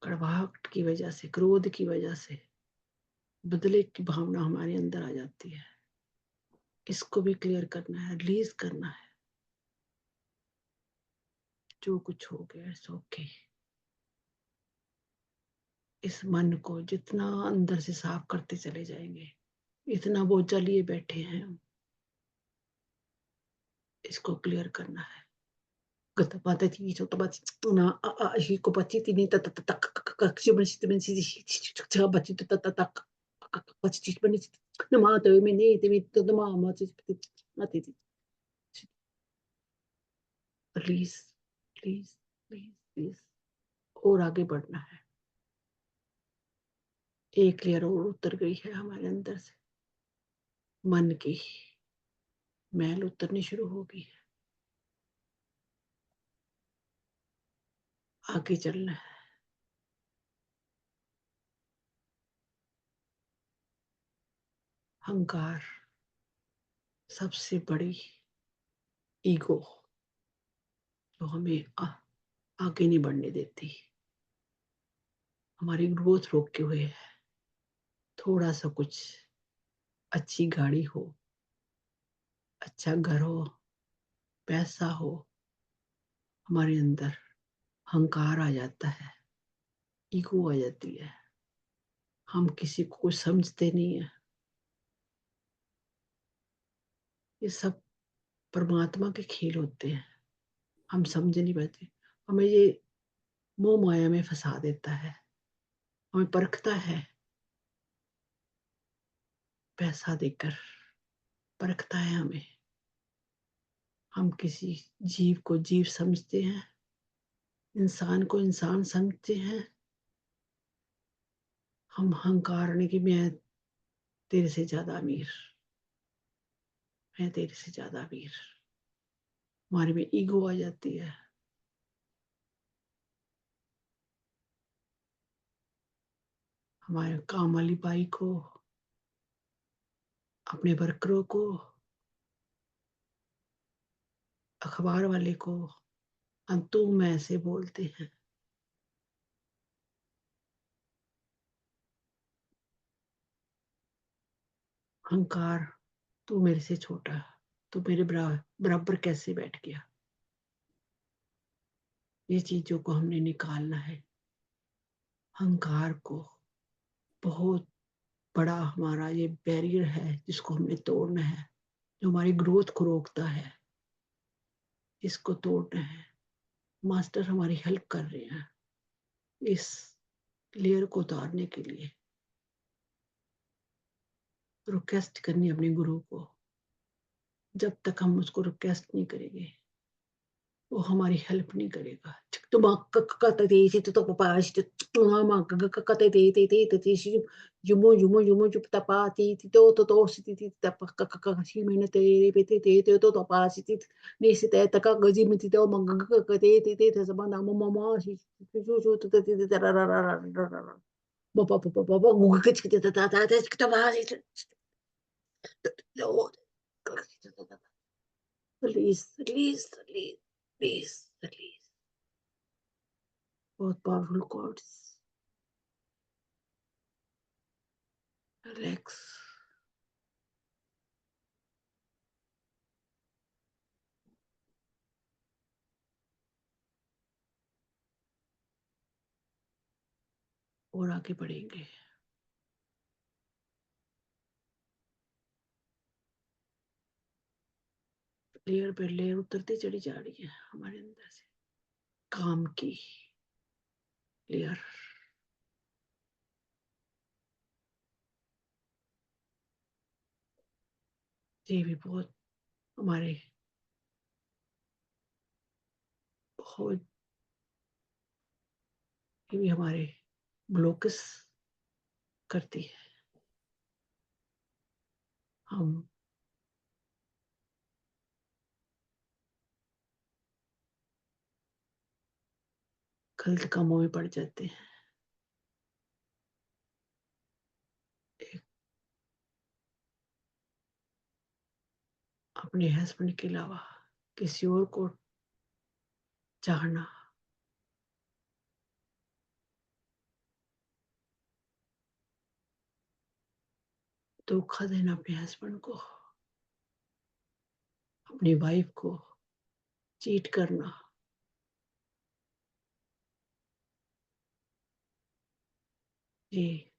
कड़वाहट की वजह से, क्रोध की वजह से बदले की भावना हमारे अंदर आ जाती है। इसको भी क्लियर करना है, रिलीज करना है। जो कुछ हो गया इट्स ओके। इस मन को जितना अंदर से साफ करते चले जाएंगे, इतना बोझ लिए बैठे हैं हम, इसको क्लियर करना है। Gata ti so to bati na a hi ko bati ti ni ta ta ta ta ka si ban si ben si ta bati ta ta ta ta bati ti ben si na ma to me ni ti mi to ma ma ti na ti please please please please और आगे बढ़ना है। एक लेयर और उतर गई है हमारे अंदर से, मन की मैल उतरनी शुरू हो गई है। आगे चलना है। अहंकार सबसे बड़ी ईगो जो हमें आगे नहीं बढ़ने देती, हमारी ग्रोथ रोके हुए है। थोड़ा सा कुछ अच्छी गाड़ी हो, अच्छा घर हो, पैसा हो, हमारे अंदर अहंकार आ जाता है, ईगो आ जाती है, हम किसी को कुछ समझते नहीं है। ये सब परमात्मा के खेल होते हैं, हम समझ नहीं पाते। हमें ये मोह माया में फंसा देता है, हमें परखता है, पैसा देकर परखता है हमें। हम किसी जीव को जीव समझते हैं, इंसान को इंसान समझते हैं। हम अहंकार ने कि मैं तेरे से ज्यादा अमीर, मैं तेरे से ज्यादा अमीर, हमारे में ईगो आ जाती है। हमारे काम वाली बाई को, अपने वर्करों को, अखबार वाले को हम तू मैं से बोलते हैं। अहंकार, तू मेरे से छोटा, तू मेरे बराबर कैसे बैठ गया। ये चीजों को हमने निकालना है। अहंकार को बहुत बड़ा हमारा ये बैरियर है जिसको हमने तोड़ना है, जो हमारी ग्रोथ को रोकता है, इसको तोड़ना है। मास्टर हमारी हेल्प कर रहे हैं इस लेयर को उतारने के लिए। रिक्वेस्ट करनी अपने गुरु को। जब तक हम उसको रिक्वेस्ट नहीं करेंगे वो हमारी हेल्प नहीं करेगा। Release, release, release, release, release. बहुत पावरफुल कॉर्ड्स। रिलैक्स। और आगे बढ़ेंगे। लेयर पे लेयर उतरती चली जा रही है हमारे अंदर से। काम की लेयर, ये भी बहुत हमारे बहुत ये भी हमारे ब्लॉकस करती है। हम गलत कामों में पड़ जाते हैं। अपने हस्बैंड के अलावा किसी और को चाहना, धोखा देना अपने हस्बैंड को, अपनी वाइफ को चीट करना, ये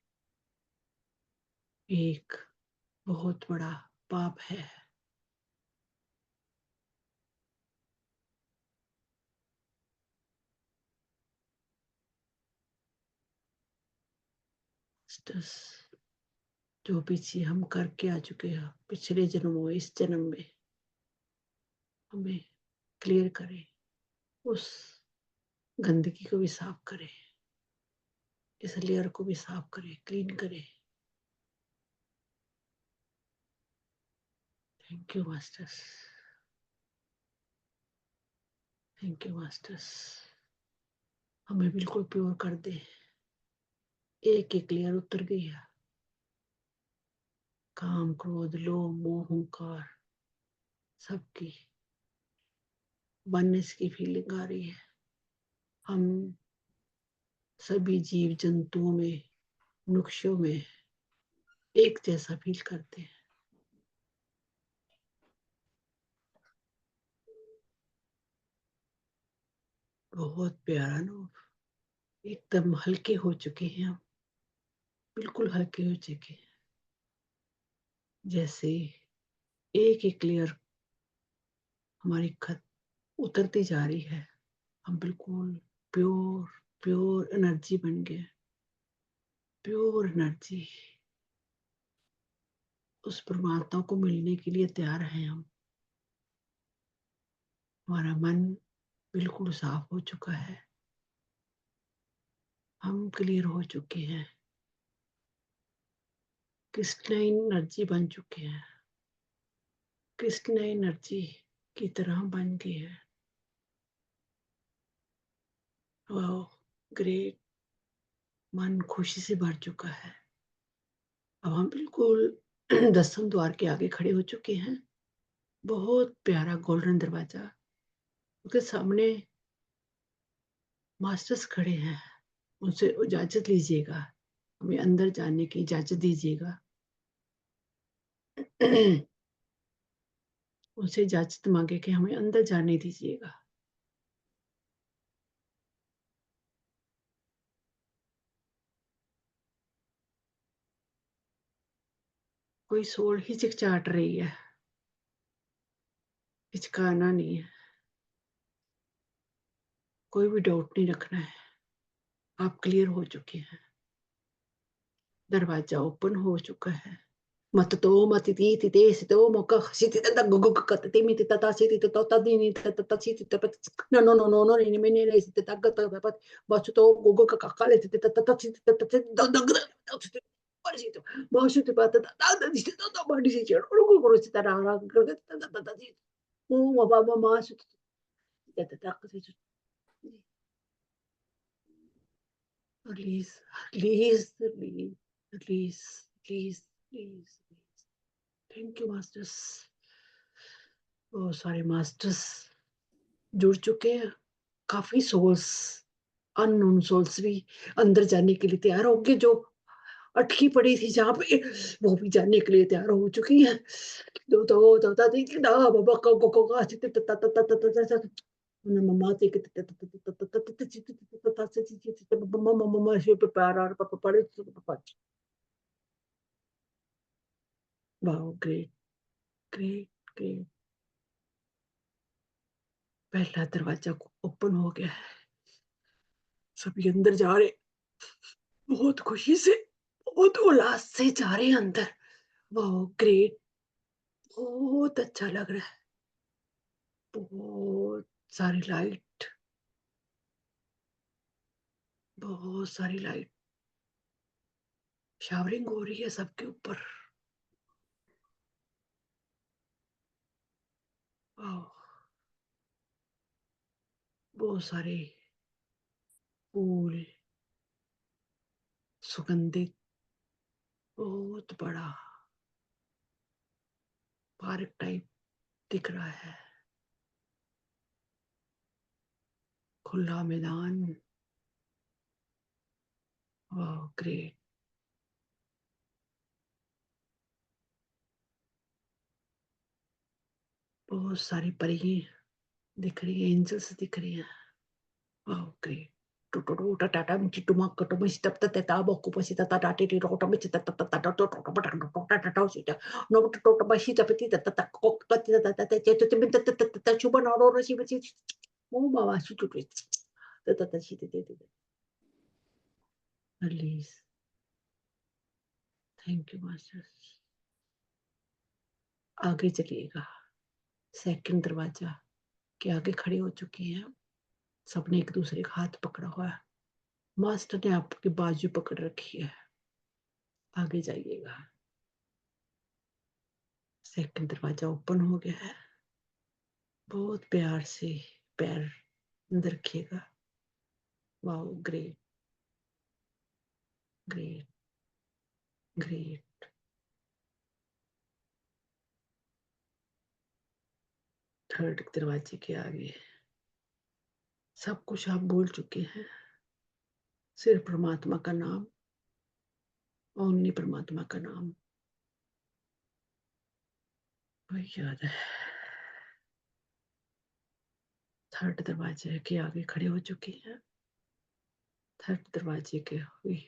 एक बहुत बड़ा पाप है। मास्टर्स, जो पीछे हम करके आ चुके हैं पिछले जन्मों, इस जन्म में हमें क्लियर करें, उस गंदगी को भी साफ करें, इस लेयर को भी साफ करें, क्लीन करें। Thank you masters, thank you masters. हमें बिल्कुल प्योर कर दे। एक एक लेयर उतर गई है। काम, क्रोध, लोभ, मोह, अहंकार सबकी वननेस की फीलिंग आ रही है। हम सभी जीव जंतुओं में, वृक्षों में एक जैसा फील करते हैं। बहुत प्यारा अनुभव। एकदम हल्के हो चुके हैं हम, बिल्कुल हल्के हो चुके हैं। जैसे एक एक लेयर हमारी खत उतरती जा रही है। हम बिल्कुल प्योर प्योर एनर्जी बन गए। प्योर एनर्जी, उस परमात्मा को मिलने के लिए तैयार हैं हम। हमारा मन बिल्कुल साफ हो चुका है। हम क्लियर हो चुके हैं, क्रिस्टलाइन एनर्जी बन चुके हैं। क्रिस्टलाइन एनर्जी की तरह बन गई है। वाह, ग्रेट। मन खुशी से भर चुका है। अब हम बिल्कुल दसम द्वार के आगे खड़े हो चुके हैं। बहुत प्यारा गोल्डन दरवाजा, उसके सामने मास्टर्स खड़े हैं। उनसे इजाजत लीजिएगा, हमें अंदर जाने की इजाजत दीजिएगा। उनसे इजाजत मांगे कि हमें अंदर जाने दीजिएगा। कोई सोल हिचकिचाट रही है, हिचकाना नहीं है। कोई भी डाउट नहीं रखना है। आप क्लियर हो चुके हैं। दरवाजा ओपन हो चुका है। मत तो मत ती ती ते से तो मोक सिति ता गुगु कत ती मी ता ता सिति तो ता दी नी ता ता सिति ता पत नो नो नो नो नो नी मी ने सिति ता गत पत बच तो गुगु का का ले सिति ता ता सिति ता ता द द द पर सिति बहुत सिति पत ता दा सिति ता ता बड़ी सिति रो गुगु गुरु सिति रा रा कर ता ता ता सिति ओ बाबा मा सिति ता ता ता city Please, please, please, please, please, please. Thank you, masters. बहुत सारे मास्टर्स जुड़ चुके हैं। काफी सोल्स, अननोन सोल्स भी अंदर जाने के लिए तैयार होंगे। जो अटकी पड़ी थी जहाँ पे, वो भी जाने के लिए तैयार हो चुकी है। दो दो दो दो तीन ना बाबा को का चित त त त त त मम्मा से कि त त मम्मा मम्मा से प्यार पापा पड़े। Wow, great great great. पहला दरवाजा ओपन हो गया है। सभी अंदर जा रहे, बहुत खुशी से, बहुत उल्लास से जा रहे हैं अंदर। वाह, ग्रेट। बहुत अच्छा लग रहा है। बहुत सारी लाइट, बहुत सारी लाइट शावरिंग हो रही है सबके ऊपर। वाह, बहुत सारे फूल, सुगंधित, बहुत बड़ा पार्क टाइप दिख रहा है। खुला मैदान। वाह, ग्रेट। बहुत सारी परियां दिख रही है, एंजल्स दिख रही है। वाह, great release. Thank you master. आगे चलिएगा। सेकंड दरवाजा के आगे खड़े हो चुके हैं। सबने एक दूसरे का हाथ पकड़ा हुआ है। मास्टर ने आपकी बाजू पकड़ रखी है। आगे जाइएगा। सेकंड दरवाजा ओपन हो गया है। बहुत प्यार से पैर अंदर रखिएगा। Wow, great great great. Third दरवाजे के आगे सब कुछ आप भूल चुके हैं। सिर्फ परमात्मा का नाम, ओनली परमात्मा का नाम वही याद है। थर्ड दरवाजे के आगे खड़े हो चुके हैं। थर्ड दरवाजे के हुई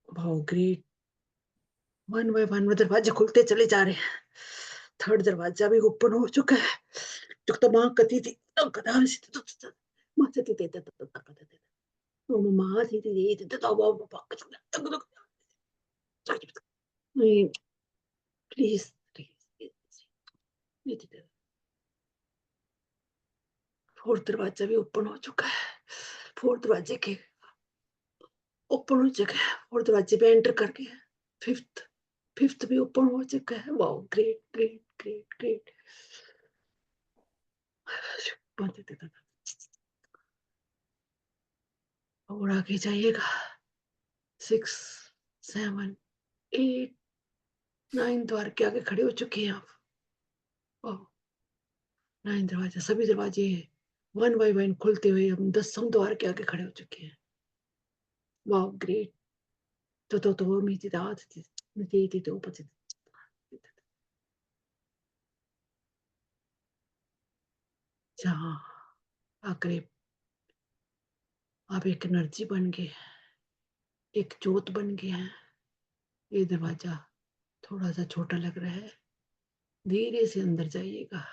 wow, great. One by one दरवाजे खुलते चले जा रहे हैं। थर्ड दरवाजा भी ओपन हो चुका है। माँ कती थी प्लीज प्लीज। फोर्थ दरवाजा भी ओपन हो चुका है। फोर्थ दरवाजे के ओपन हो चुका है। फोर्थ दरवाजे पे एंटर करके फिफ्थ फिफ्थ भी ओपन हो चुका है। Wow, great great great great. और आगे जाइएगा। 6 7 8 9 द्वार के आगे खड़े हो चुके हैं आप। 9 दरवाजा, सभी दरवाजे वन बाय वन खुलते हुए हम 10वें द्वार के आगे खड़े हो चुके हैं। वाह, ग्रेट। तो मीति दात नीति तो पति। जहाँ आकर आप एक एनर्जी बन गए, एक जोत बन गए हैं। ये दरवाजा थोड़ा सा छोटा लग रहा है। धीरे से अंदर जाइएगा।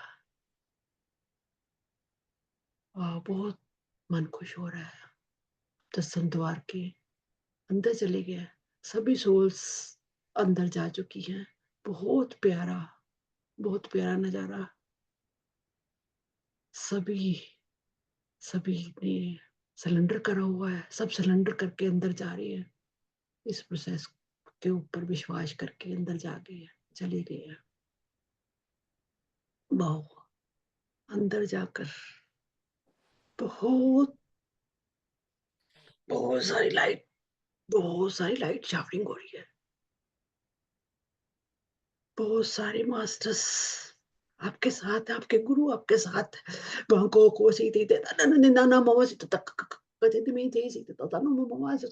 बहुत मन खुश हो रहा है। 10वें द्वार के अंदर चले गए। सभी सोल्स अंदर जा चुकी हैं। बहुत प्यारा नजारा। सभी सभी ने सिलेंडर करा हुआ है। सब सिलेंडर करके अंदर जा रही है। इस प्रोसेस के ऊपर विश्वास करके अंदर जा गए, चले गए। वाह, अंदर जाकर बहुत बहुत सारी लाइट शावरिंग हो रही है। बहुत सारे मास्टर्स आपके साथ, आपके गुरु आपके साथ। को सीधी दे ना ना मामा से तक कते में थे से तो ना मामा से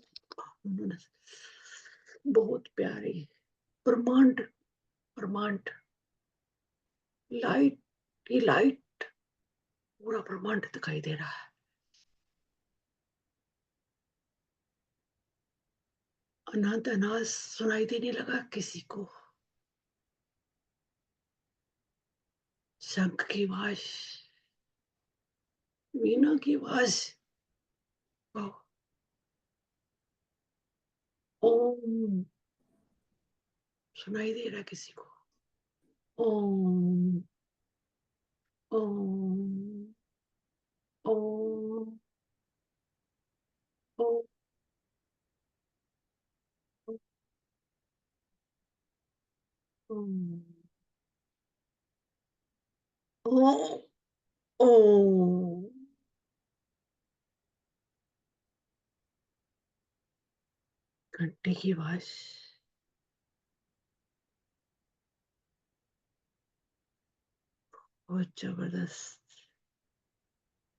बहुत प्यारे ब्रह्मांड ब्रह्मांड लाइट ही लाइट पूरा ब्रह्मांड दिखाई दे रहा है। अनंत अनाज सुनाई देने लगा किसी को। शंख की आवाज, वीणा की आवाज, ओम सुनाई दे रहा है किसी को। ओम ओम ओम ओम ओम ओम ओम। घंटे की आवाज, बहुत जबरदस्त,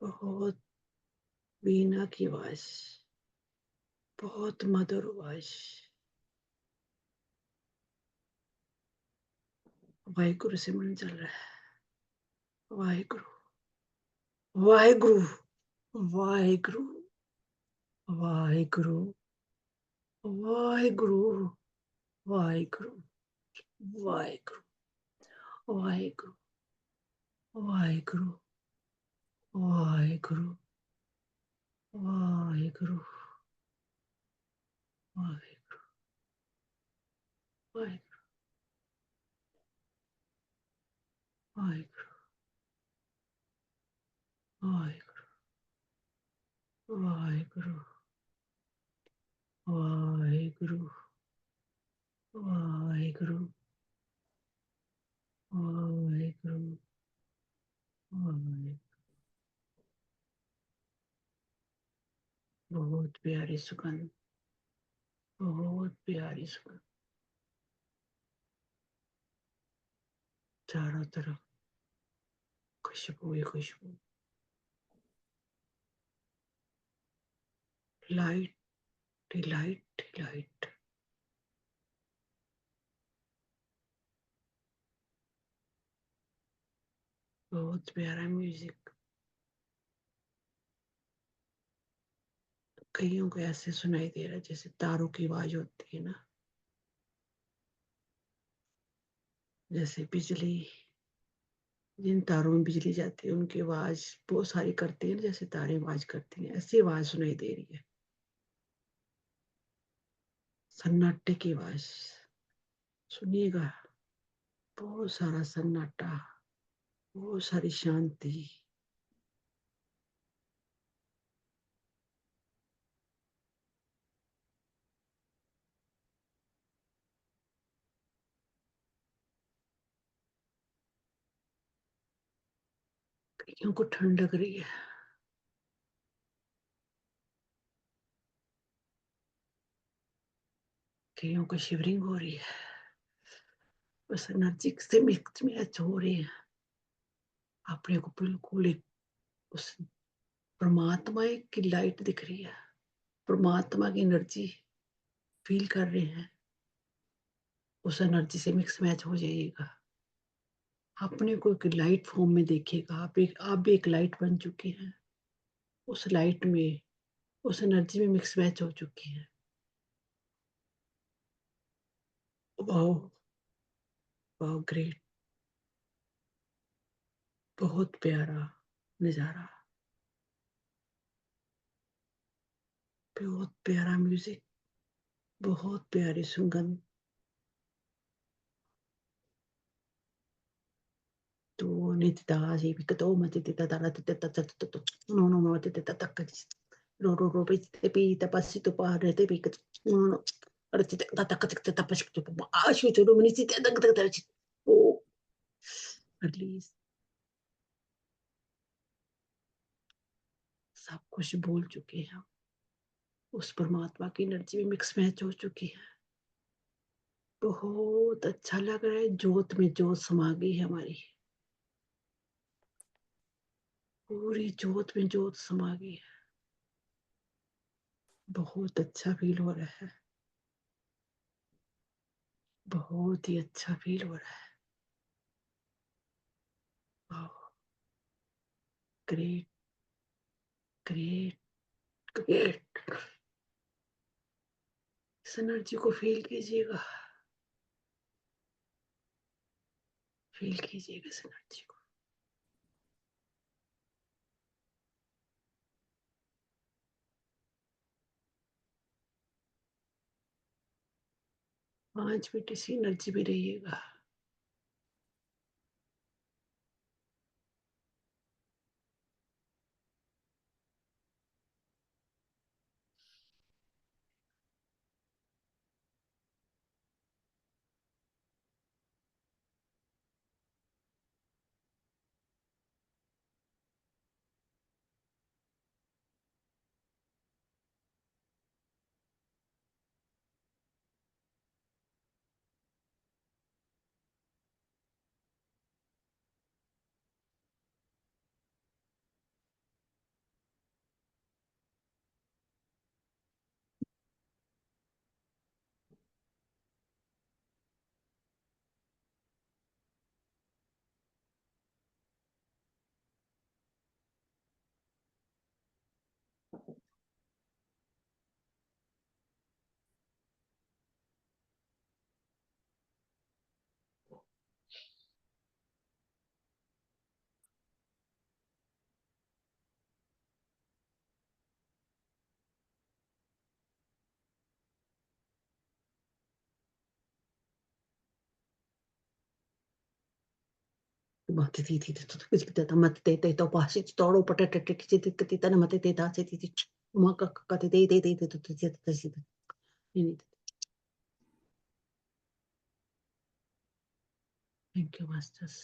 बहुत वीणा की आवाज, बहुत मधुर आवाज। वाहिगुरु से मन चल रहा है। वाहिगुरु वाहिगुरु वाहेगुरु, वाहेगुरु, वाहेगुरु, वाहेगुरु, वाहेगुरु, वाहेगुरु, वाहेगुरु, वाहेगुरु, वाहेगुरु, वाहेगुरु, वाहेगुरु, वाहेगुरु, वाहेगुरु, वाहेगुरु, वाहेगुरु, वाहेगुरु, वाहेगुरु, वाहे बहुत प्यारी सुगंध, बहुत प्यारी सुगंध, चारों तरफ खुशबू ही खुशबू, लाइट ही लाइट ही लाइट, बहुत प्यारा म्यूजिक। कईयों को ऐसे सुनाई दे रहा है जैसे तारों की आवाज होती है ना, जैसे बिजली, जिन तारों में बिजली जाती है उनकी आवाज बहुत सारी करती है ना, जैसे तारे आवाज करती हैं, ऐसी आवाज सुनाई दे रही है। सन्नाटे की आवाज सुनिएगा, बहुत सारा सन्नाटा, बहुत सारी शांति। कईयों को ठंड लग रही है, कईयों को शिवरिंग हो रही है, बस एनर्जी से मिक्स मैच हो रही है। अपने को बिल्कुल एक उस परमात्मा की लाइट दिख रही है, परमात्मा की एनर्जी फील कर रहे हैं, उस एनर्जी से मिक्स मैच हो जाइएगा। अपने को एक लाइट फॉर्म में देखिएगा, आप भी एक लाइट बन चुके हैं, उस लाइट में, उस एनर्जी में मिक्स मैच हो चुकी है। वाह, वाह, ग्रेट, बहुत प्यारा नजारा, बहुत प्यारा म्यूजिक, बहुत प्यारी सुगंध। तो नित्य जी भी तो मत तिता तारा तिता तत तत नो नो नो तिता तक रो रो रो पे पी तपस्सी तो पा रहते भी नो नो अरे तिता तक तक तपस्सी तो आशु तो मिनी तिता तक तक ओ रिलीज, सब कुछ भूल चुके हैं, उस परमात्मा की एनर्जी में मिक्स मैच हो चुकी है। बहुत अच्छा लग रहा है, जोत में जोत समा गई है हमारी, पूरी जोत में जोत समा गई है। बहुत अच्छा फील हो रहा है, बहुत ही अच्छा फील हो रहा है। Great, great, great. इस एनर्जी को फील कीजिएगा, फील कीजिएगा इस एनर्जी को। 5 मिनट इसी एनर्जी में रहिएगा। मत थी तो कुछ कहता मत ते तो पासी तोड़ो पटट टिक तना मत ते दा से थी मा का ते तो नहीं थैंक यू मास्टर्स।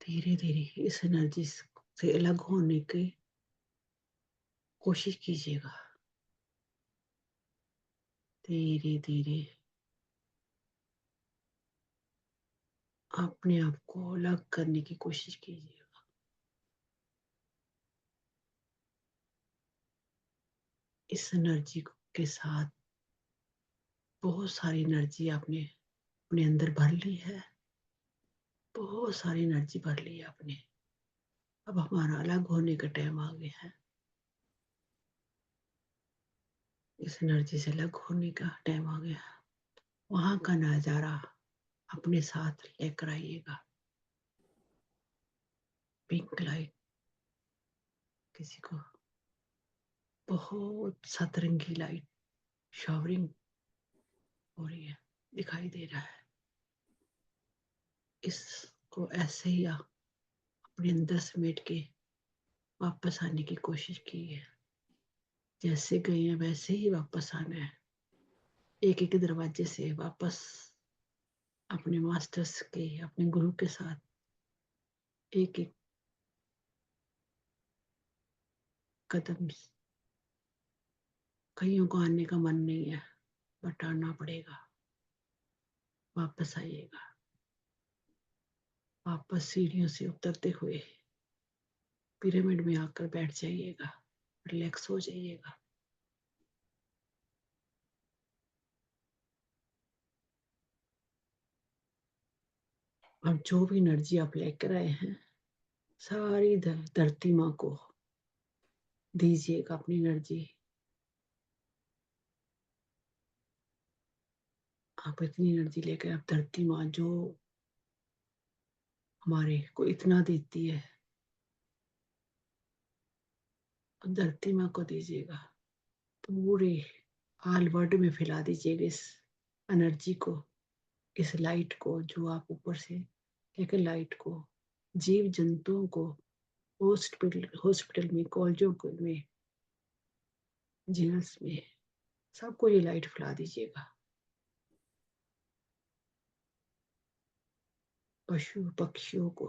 धीरे धीरे इस एनर्जी से अलग होने की कोशिश कीजिएगा। धीरे धीरे अपने आप को अलग करने की कोशिश कीजिएगा। इस एनर्जी के साथ बहुत सारी एनर्जी आपने अपने अंदर भर ली है, बहुत सारी एनर्जी भर ली है आपने। अब हमारा अलग होने का टाइम आ गया है। इस एनर्जी से अलग होने का टाइम आ गया। वहां का नजारा अपने साथ लेकर आइएगा। पिंक लाइट किसी को बहुत सतरंगी लाइट शॉवरिंग हो रही है, दिखाई दे रहा है। इसको ऐसे ही आप अपने अंदर समेट के वापस आने की कोशिश की है। जैसे गए हैं वैसे ही वापस आना है। एक एक दरवाजे से वापस अपने मास्टर्स के, अपने गुरु के साथ एक एक कदम। कईयों को आने का मन नहीं है बट आना पड़ेगा। वापस आइएगा। वापस सीढ़ियों से उतरते हुए पिरामिड में आकर बैठ जाइएगा, रिलैक्स हो जाइएगा। अब जो भी एनर्जी आप लेकर आए हैं सारी धरती माँ को दीजिएगा अपनी एनर्जी। आप इतनी एनर्जी लेकर, आप धरती माँ जो हमारे को इतना देती है, धरती माँ को दीजिएगा। पूरे ऑल वर्ल्ड में फैला दीजिएगा इस एनर्जी को, इस लाइट को जो आप ऊपर से लेकर लाइट को जीव जंतुओं को, हॉस्पिटल में, कॉलेजों में, जेल्स में, सबको ये लाइट फैला दीजिएगा। पशु पक्षियों को,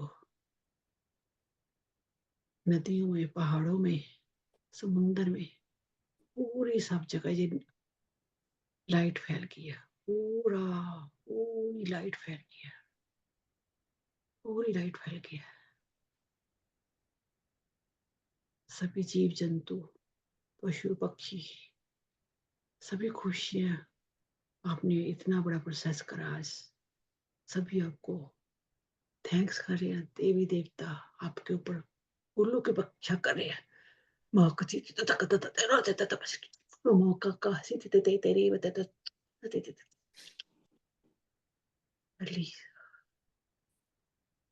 नदियों में, पहाड़ों में, समुंदर में, पूरी सब जगह ये लाइट फैल गया। पूरी लाइट फैल गया, पूरी लाइट फैल गया। सभी जीव जंतु, पशु पक्षी, सभी खुशियां, आपने इतना बड़ा प्रोसेस करा। आज सभी आपको थैंक्स कर रहे हैं। देवी देवता आपके ऊपर फूलों की वर्षा कर रहे हैं। मौका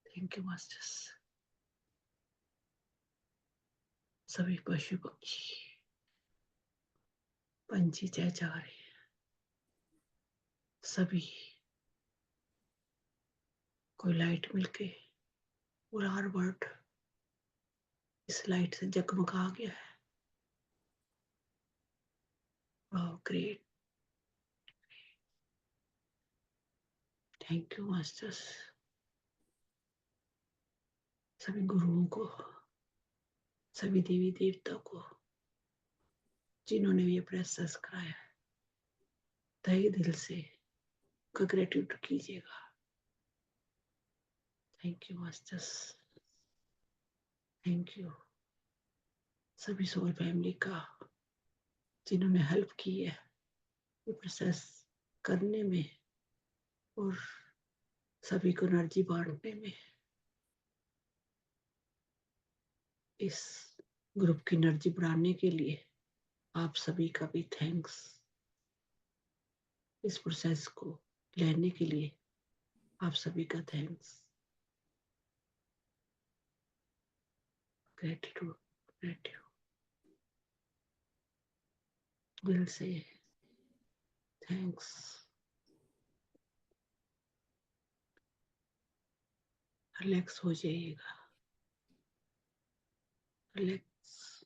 थैंक यू मास्टर्स। सभी पशु पक्षी, पंछी चहचहा रहे हैं। सभी कोई लाइट मिलके पूरा हर वर्ड इस लाइट से जगमगा गया है। वाह ग्रेट, थैंक यू मास्टर्स। सभी गुरुओं को, सभी देवी देवता को जिन्होंने ये प्रोसेस कराया, तहे दिल से ग्रेटिट्यूड कीजिएगा। Thank you masters, thank you. सभी सोल फैमिली का जिन्होंने हेल्प की है ये प्रोसेस करने में और सभी को एनर्जी बांटने में। इस ग्रुप की एनर्जी बढ़ाने के लिए आप सभी का भी थैंक्स। इस प्रोसेस को लेने के लिए आप सभी का थैंक्स। ग्रेटिट्यूड, ग्रेटिट्यूड दिल से थैंक्स। रिलैक्स हो जाइएगा, रिलैक्स।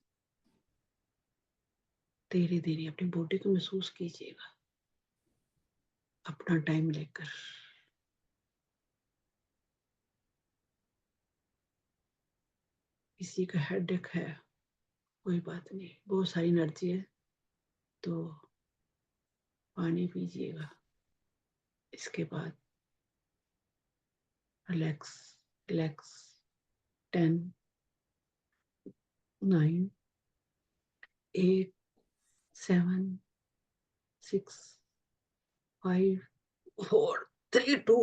धीरे धीरे अपनी बॉडी को महसूस कीजिएगा, अपना टाइम लेकर। किसी का हेडेक है, कोई बात नहीं, बहुत सारी एनर्जी है, तो पानी पीजिएगा। इसके बाद रिलैक्स, रिलैक्स। 10, 9, 8, 7, 6, 5, 4, 3, 2,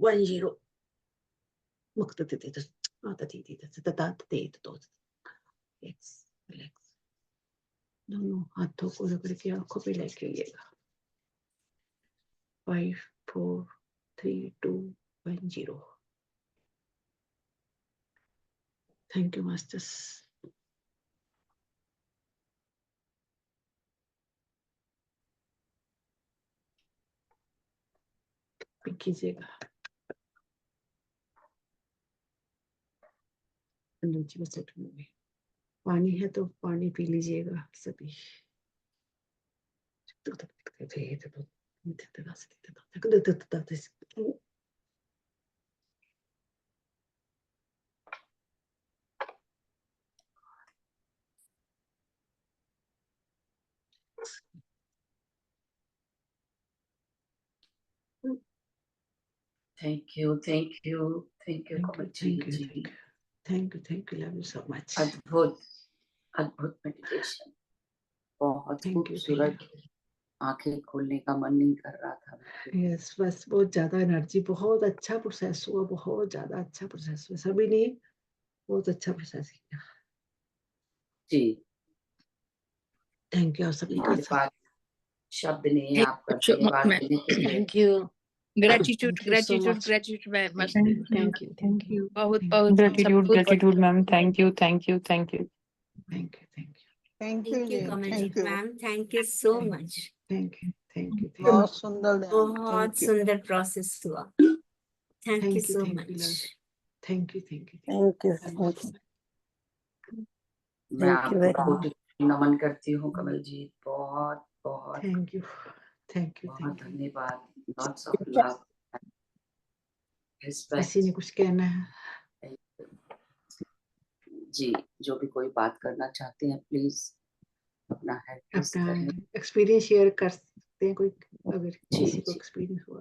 1, 0. Relax, relax. दोनों हाथों को रगड़ के आंखों पे लेके आइएगा। 5, 4, 3, 2, 1, 0. Thank you masters. पिक कीजिएगा, एनर्जी में सेट होंगे। पानी है तो पानी पी लीजिएगा सभी। Thank you, thank you, thank you Kamal ji. Thank you, love you so much. अद्भुत, अद्भुत मेडिटेशन, बहुत खूबसूरत। आंखें खोलने का मन नहीं कर रहा था। यस, बस बहुत ज्यादा एनर्जी, बहुत अच्छा प्रोसेस हुआ, बहुत ज्यादा अच्छा प्रोसेस हुआ। सभी ने बहुत अच्छा प्रोसेस किया। जी, थैंक यू आप सभी का। मेरे पास शब्द नहीं है आपका धन्यवाद देने के लिए। Thank you, gratitude, Thank you so gratitude, much. Gratitude very much. Thank you. बहुत Thank बहुत Gratitude, सब gratitude, ma'am. Thank you, thank you, thank you. Thank you. Thank you Thank you, जी, Kamaljeet thank you. ma'am. Thank you so much. Thank you. बहुत सुंदर ध्यान, बहुत थैंक यू। सुंदर प्रोसेस हुआ। Thank you so much. Thank you. Thank you, thank you. मैं Thank you आपको very कोटि नमन करती हूँ कमल जी, बहुत बहुत Thank you. बहुत धन्यवाद। लॉट्स ऑफ लव, किसी ने कुछ कहना है? जी, जो भी कोई बात करना चाहते हैं प्लीज अपना हैंड रेज अपना करें। एक्सपीरियंस शेयर कर सकते हैं कोई, अगर जी, किसी को जी। एक्सपीरियंस हुआ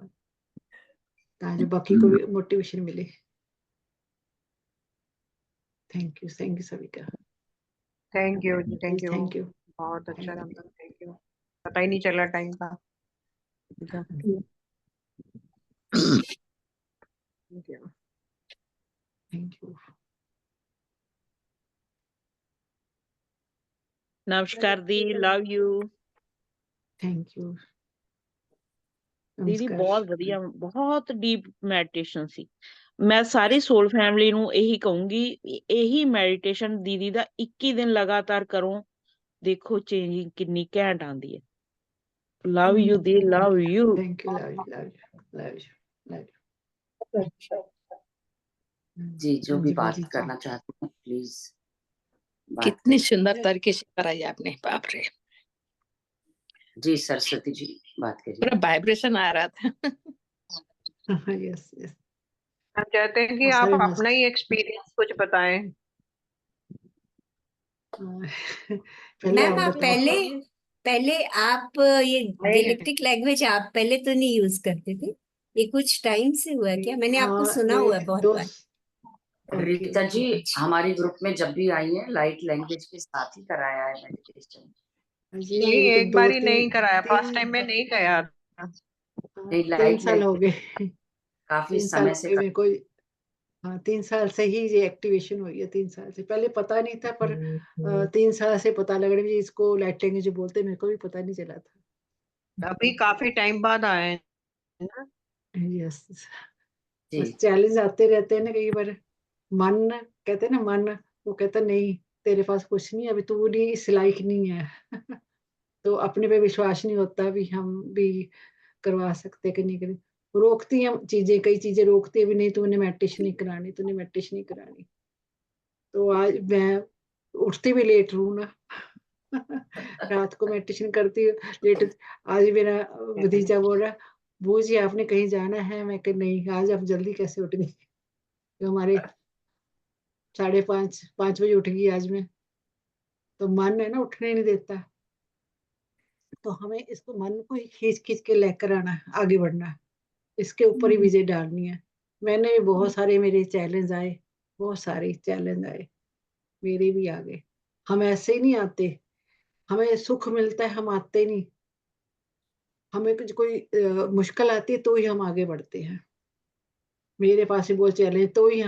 ताकि बाकी को भी मोटिवेशन मिले। थैंक यू सभी का। थैंक यू जी, थैंक यू। Thank you. बहुत अच्छा रहा, थैंक यू। पता ही नहीं चला टाइम का। Thank you. Thank you. नमस्कार दी, लव यू थैंक यू। ਦੀਦੀ। ਬਹੁਤ ਵਧੀਆ, ਬਹੁਤ ਡੀਪ ਮੈਡੀਟੇਸ਼ਨ ਸੀ। ਮੈਂ ਸਾਰੀ ਸੋਲ ਫੈਮਿਲੀ ਨੂੰ ਇਹੀ ਕਹੂੰਗੀ, ਇਹੀ ਮੈਡੀਟੇਸ਼ਨ ਦੀਦੀ ਦਾ 21 ਦਿਨ ਲਗਾਤਾਰ ਕਰੋ, ਦੇਖੋ ਚੇਂਜਿੰਗ ਕਿੰਨੀ ਘੈਂਟ ਆਉਂਦੀ ਹੈ। ਲਵ ਯੂ ਦੀ, love you. Thank you, love you. जी, जो भी बात करना चाहते हैं प्लीज। कितनी सुंदर तरीके से कराई आपने, बाप रे। जी सरस्वती जी बात करिए। पूरा वाइब्रेशन आ रहा था। यस। हम चाहते हैं कि आप अपना ही एक्सपीरियंस कुछ बताएं। मैम आप पहले आप ये गैलेक्टिक लैंग्वेज आप पहले तो नहीं यूज करते थे, ये कुछ टाइम से हुआ क्या? मैंने आपको सुना हुआ है बहुत बार। रीता जी हमारे ग्रुप में जब भी आई है लाइट लैंग्वेज के साथ ही कराया है मेडिटेशन। नहीं, एक बार ही नहीं कराया, फर्स्ट टाइम में नहीं कराया। 3 साल हो गए, काफी समय से मेरे को। 3 साल से ही ये एक्टिवेशन हुई है। 3 साल से पहले पता नहीं था, पर 3 साल से पता लग रहा है। इसको लाइट लैंग्वेज जो बोलते हैं, मेरे को भी पता नहीं चला था। अभी काफी टाइम बाद आए हैं ना। यस, बस चैलेंज आते रहते हैं ना कई बार। मन कहते हैं ना, मन वो कहता नहीं तेरे पास कुछ नहीं, अभी तू नहीं इस लायक नहीं है। तो अपने पे विश्वास नहीं होता भी हम भी करवा सकते कि नहीं करें। रोकती हैं चीजें, कई चीजें रोकती है भी, नहीं तूने मेडिटेशन नहीं करानी, तूने मेडिटेशन नहीं करानी। तो आज मैं उठती भी लेट हूँ ना रात को मेडिटेशन करती हूँ लेट। आज मेरा भतीजा बोल रहा, बूजी जी आपने कहीं जाना है? मैं कह नहीं, आज आप जल्दी कैसे उठ गई? तो हमारे 5:30 बजे उठ गई आज मैं। तो मन है ना उठने नहीं देता, तो हमें इसको मन को ही खींच खींच के लेकर आना है, आगे बढ़ना है, इसके ऊपर ही विजय डालनी है। मैंने भी बहुत सारे, मेरे चैलेंज आए, बहुत सारे चैलेंज आए, मेरे भी आ गए। हम ऐसे ही नहीं आते, हमें सुख मिलता है, हम आते नहीं। हमें कुछ कोई मुश्किल आती है तो ही हम आगे बढ़ते हैं। मेरे पास ही बहुत चैलेंज तो ही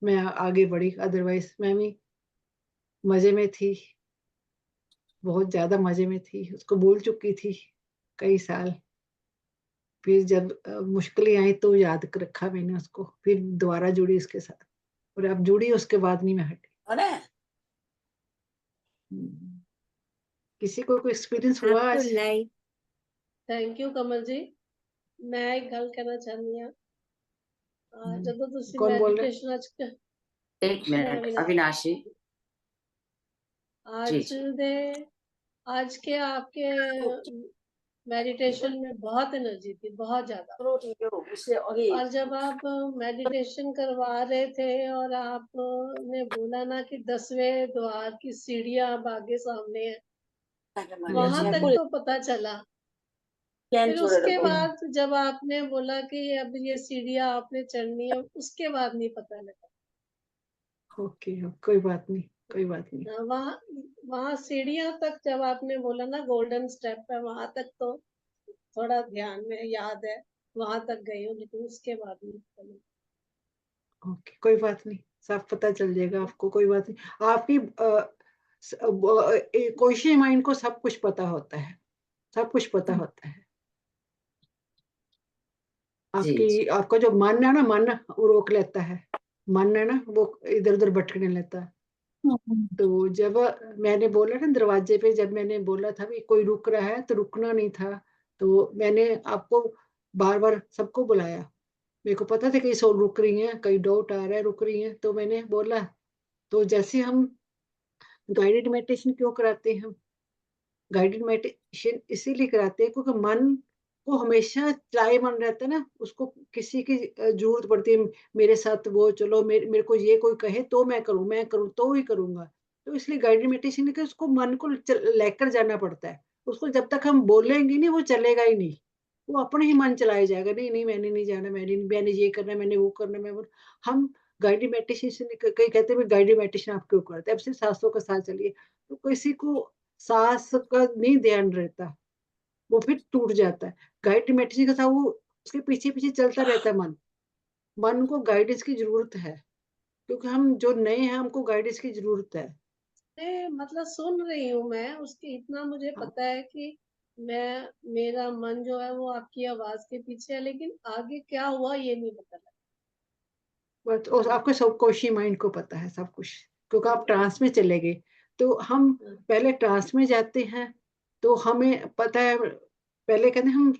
मैं आगे बढ़ी, अदरवाइज मैं भी मजे में थी, बहुत ज्यादा मजे में थी, उसको भूल चुकी थी कई साल। फिर जब मुश्किलें आई तो याद रखा मैंने उसको, फिर दोबारा जुड़ी उसके साथ, और अब जुड़ी उसके बाद नहीं मैं हटी। किसी को कोई एक्सपीरियंस हुआ आपको आज? लाइफ थैंक यू कमल जी। मैं एक गल कहना चाहनी हाँ, ਜਦੋਂ ਤੁਸੀਂ कौन बोल रहे? meditation ਅੱਜ एक मिनट अविनाशी जी। आज दे आज के आपके मेडिटेशन में बहुत एनर्जी थी, बहुत ज्यादा। और जब आप मेडिटेशन करवा रहे थे और आपने बोला ना कि 10वें द्वार की सीढ़ियां अब आगे सामने है, वहां तक तो पता चला। फिर उसके बाद जब आपने बोला कि अब ये सीढ़ियां आपने चढ़नी है, उसके बाद नहीं पता लगा। ओके, कोई बात नहीं, कोई बात नहीं। वहाँ वहाँ सीढ़ियां तक जब आपने बोला ना गोल्डन स्टेप है, वहां तक तो थोड़ा ध्यान में याद है, वहां तक गई हूँ, लेकिन उसके बाद नहीं पता लगा। ओके, कोई बात नहीं, सब पता चल जाएगा आपको, कोई बात नहीं। आपकी कोशिश माइंड को सब कुछ पता होता है, सब कुछ पता होता है। आपका जो मन है ना, मन वो रोक लेता है, मन है ना वो इधर उधर भटकने लगता है। तो जब मैंने बोला ना दरवाजे पे, जब मैंने बोला था भी कोई रुक रहा है, तो रुकना नहीं था। तो मैंने आपको बार बार सबको बुलाया, मेरे को पता था कई सो रुक रही हैं, कई डाउट आ रहा है रुक रही हैं, तो मैंने बोला। तो जैसे हम गाइडेड मेडिटेशन क्यों कराते हैं? हम गाइडेड मेडिटेशन इसीलिए कराते हैं क्योंकि मन को हमेशा चाहे मन रहता है ना, उसको किसी की जरूरत पड़ती है, मेरे साथ वो चलो, मेरे को ये कोई कहे तो मैं करूँ तो ही करूंगा। तो इसलिए गाइडेड मेडिटेशन है कि उसको मन को लेकर जाना पड़ता है। उसको जब तक हम बोलेंगे नहीं वो चलेगा ही नहीं, वो अपने ही मन चलाया जाएगा, नहीं नहीं मैंने नहीं जाना, मैंने ये करना, मैंने वो करना, हम गाइडेड मेडिटेशन, कई कहते हैं गाइडेड मेडिटेशन आप क्यों करते हैं, अब सिर्फ सांसों के साथ चलिए। तो किसी को सांस का नहीं ध्यान रहता, वो फिर टूट जाता है। गाइडेड मेडिटेशन के साथ वो उसके पीछे पीछे चलता रहता है मन। मन को गाइडेंस की जरूरत है, क्योंकि हम जो नए हैं हमको गाइडेंस की जरूरत है। मतलब सुन रही हूँ मैं, उसके इतना मुझे पता है कि मेरा मन जो है वो आपकी आवाज के पीछे है, लेकिन आगे क्या हुआ ये नहीं पता लगा। बट आपको सब कोशी माइंड को पता है सब कुछ, क्योंकि आप ट्रांस में चले गए। तो हम पहले ट्रांस में जाते हैं, तो हमें पता है, पहले कहते हैं हम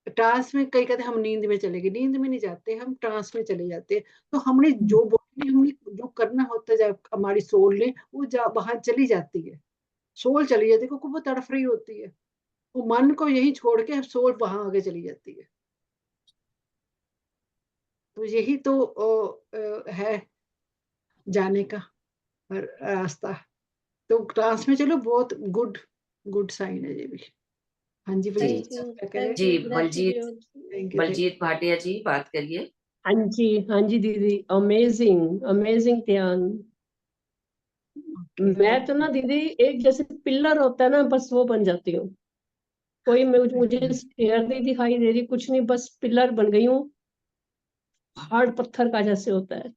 ट्रांस में, कई कहते हैं हम नींद में चले गए, नींद में नहीं जाते, हम ट्रांस में चले जाते हैं। तो हमने जो बॉडी ने हमने जो करना होता है, जब हमारी सोल ने वो बाहर चली जाती है, सोल चली जाती है, क्योंकि वो तड़फ रही होती है, वो मन को यही छोड़ के हम सोल वहां आगे चली जाती है। तो यही तो है जाने का रास्ता। तो क्लास में चलो, बहुत गुड गुड साइन है ये भी। हाँ जी थैंक बलजीत, यू, क्या कह रहे थैंक हैं? यू, जी great Baljeet, video. Thank you. Baljeet Bhatia ji बात करिए। हाँ जी दीदी, अमेजिंग अमेजिंग ध्यान। मैं तो ना दीदी एक जैसे पिलर होता है ना, बस वो बन जाती हूँ। कोई मुझे स्टेयर नहीं दिखाई दे रही, कुछ नहीं, बस पिलर बन गई हूँ, हार्ड पत्थर का जैसे होता है।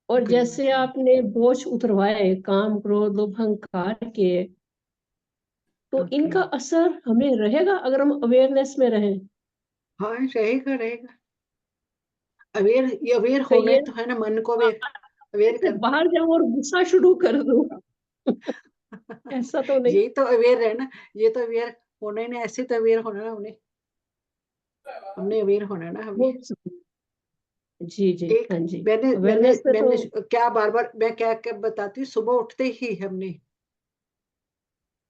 और जैसे आपने बोझ उतरवाए काम क्रोध लोभ अहंकार के, तो इनका असर हमें रहेगा अगर हम अवेयरनेस में रहें। हाँ रहेगा रहेगा, अवेयर, ये अवेयर हो गए कहिए तो है ना, मन को अवेयर से कर। बाहर जाऊं और गुस्सा शुरू कर दूं ऐसा तो नहीं। यही तो अवेयर है ना, ये तो अवेयर होना ही ना, ऐसे तो अवेयर होना ना उन्हें। हमने अवेयर होना है ना हमें। जी जी एक हाँ जी, मैंने मैंने अवेयरनेस पे मैंने तो क्या बार मैं क्या बताती हूँ, सुबह उठते ही हमने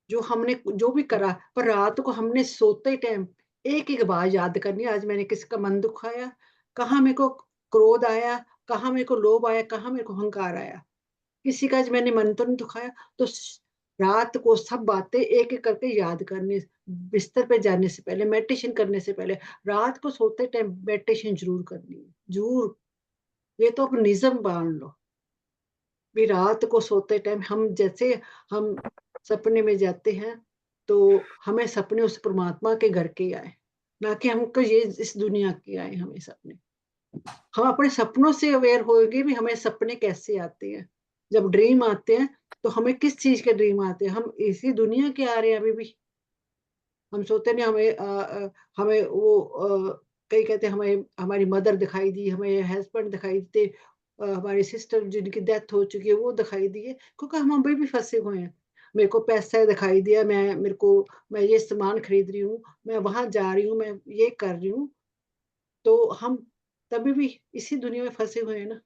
जो भी करा, पर रात को हमने सोते टाइम एक बात याद करनी, आज मैंने किसका मन दुखाया, कहाँ मेरे को क्रोध आया, कहाँ मेरे को लोभ आया, कहाँ मेरे को अहंकार आया, किसी का आज मैंने मन तो नहीं दुखाया। तो रात को सब बातें एक एक करके याद करनी, बिस्तर पे जाने से पहले, मेडिटेशन करने से पहले, रात को सोते टाइम मेडिटेशन जरूर करनी है, जरूर। ये तो अब निज़म बांध लो भी, रात को सोते टाइम हम सपने में जाते हैं तो हमें सपने उस परमात्मा के घर के आए, ना कि हमको ये इस दुनिया के आए हमें सपने। हम अपने सपनों से अवेयर होंगे भी हमें सपने कैसे आते हैं। जब ड्रीम आते हैं तो हमें किस चीज के ड्रीम आते हैं, हम इसी दुनिया के आ रहे हैं अभी भी। हम सोचते नहीं हमें कई कहते हैं हमें हमारी मदर दिखाई दी, हमें हस्बैंड दिखाई देते, हमारी सिस्टर जिनकी डेथ हो चुकी है वो दिखाई दी है, क्योंकि हम अभी भी फंसे हुए हैं। मेरे को पैसा दिखाई दिया, मैं ये सामान खरीद रही हूँ, मैं वहां जा रही हूँ, मैं ये कर रही हूँ, तो हम तभी भी इसी दुनिया में फंसे हुए हैं ना।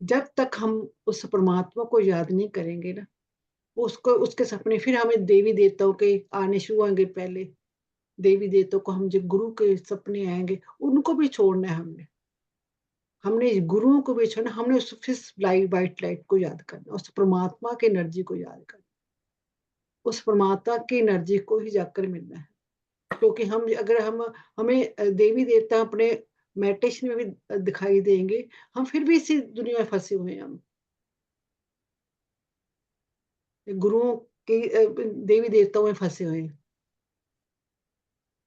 जब तक हम उस परमात्मा को याद नहीं करेंगे ना, उसको उसके सपने, फिर हमें देवी देवताओं के आने शुरू होंगे। पहले देवी देवताओं को, हम जो गुरु के सपने आएंगे उनको भी छोड़ना है हमने गुरुओं को भी छोड़ना, हमने उस फिर वाइट लाइट को याद करना, उस परमात्मा की एनर्जी को याद करना, उस परमात्मा की एनर्जी को ही जाकर मिलना है। क्योंकि हमें देवी देवता अपने मेडिटेशन में भी दिखाई देंगे, हम फिर भी इसी दुनिया में फंसे हुए हैं। हम गुरुओं की देवी देवताओं में फंसे हुए हैं,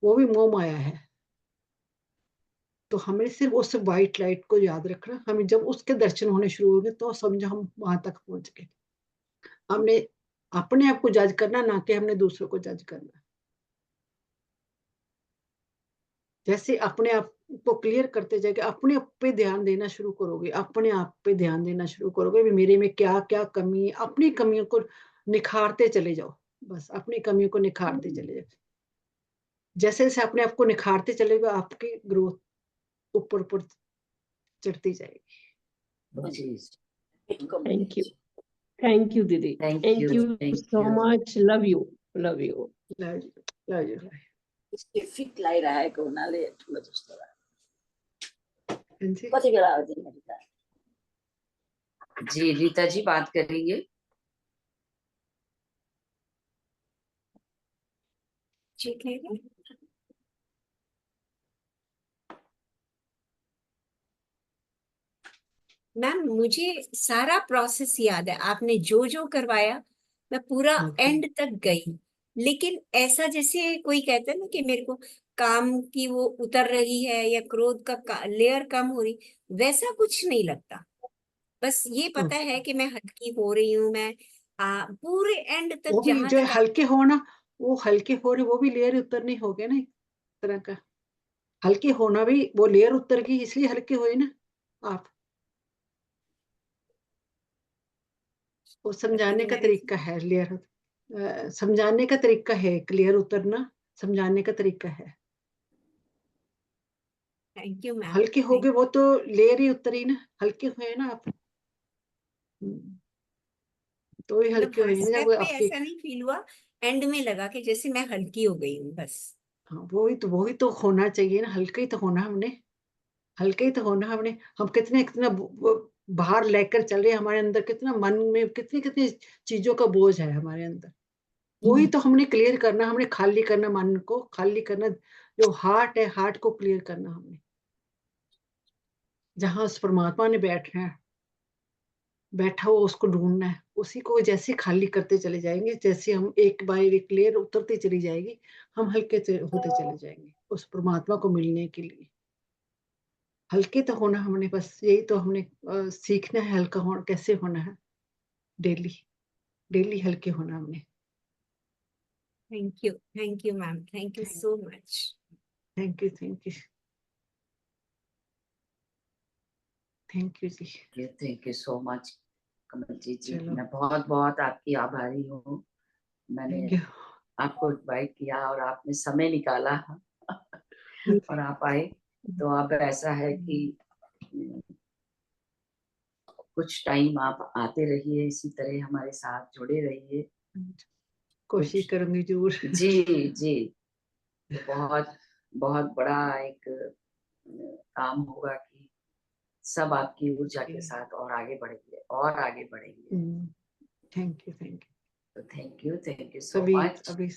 वो भी मोह माया है। तो हमें सिर्फ उस वाइट लाइट को याद रखना, हमें जब उसके दर्शन होने शुरू होंगे तो समझो हम वहां तक पहुंच गए। हमने अपने आप को जज करना, ना कि हमने दूसरों को जज करना। जैसे अपने आप को क्लियर करते जाएंगे, अपने आप पे ध्यान देना शुरू करोगे, अपने आप पे ध्यान देना शुरू करोगे भी मेरे में क्या क्या कमी है, अपनी कमियों को निखारते चले जाओ। बस अपनी कमियों को निखारते चले जाओ। जैसे जैसे अपने आप को निखारते चलेगे, आपकी ग्रोथ ऊपर ऊपर चढ़ती जाएगी। थैंक यू दीदी, thank you so much, love you. Love you. फिट लाई रहेको हुनाले ठुलो जस्तो जी कति बेला हो दिन जी रीता जी बात करेंगे। ठीक है मैम, मुझे सारा प्रोसेस याद है, आपने जो जो करवाया मैं पूरा एंड तक गई। लेकिन ऐसा जैसे कोई कहता है ना कि मेरे को काम की वो उतर रही है या क्रोध का लेयर कम हो रही, वैसा कुछ नहीं लगता। बस ये पता है कि मैं हल्की हो रही हूँ। मैं पूरे एंड तक वो भी जहां जो तक हल्के होना, वो हल्के हो रहे, वो भी लेयर उतरनी हो गया ना एक तरह का। हल्के होना भी वो लेयर उतर गई, इसलिए हल्के हुए ना आप। वो समझाने का तरीका है, लेयर समझाने का तरीका है, क्लियर उतरना समझाने का तरीका है। Thank you ma'am. हल्के हो गए, वो तो लेयर ही उतरी ना, हल्के हुए ना आप। तो ही हल्के हुए ना जब आपके। ऐसा नहीं फील हुआ, एंड में लगा कि जैसे मैं हल्की हो गई हूँ बस। हाँ, वही तो होना चाहिए ना, हल्का ही तो होना हमने, हल्के ही तो होना हमने। हम कितना बाहर लेकर चल रहे हैं, हमारे अंदर कितना मन में कितनी कितनी चीजों का बोझ है हमारे अंदर। वही तो हमने क्लियर करना, हमने खाली करना, मन को खाली करना। जो हार्ट है, हार्ट को क्लियर करना हमने, जहां उस परमात्मा ने बैठा हुआ उसको ढूंढना है। उसी को जैसे खाली करते चले जाएंगे, जैसे हम एक बार एक लेयर उतरती चली जाएगी, हम हल्के होते चले जाएंगे उस परमात्मा को मिलने के लिए। हल्के तो होना हमने, बस यही तो हमने सीखना है, हल्का होना कैसे होना है। डेली डेली हल्के होना हमने। Thank you ma'am, thank you so much. Thank you जी। Thank you so much Kamaljeet ji, मैं बहुत बहुत आपकी आभारी हूँ। मैंने आपको इनवाइट किया और आपने समय निकाला और आप आए। तो अब ऐसा है कि कुछ टाइम आप आते रहिए, इसी तरह हमारे साथ जुड़े रहिए। कोशिश करूंगी जरूर। जी जी, तो बहुत बहुत बड़ा एक काम होगा कि सब आपकी ऊर्जा के साथ और आगे बढ़ेंगे और आगे बढ़ेंगे। थैंक यू तो थैंक यू सो सभी मच। अभी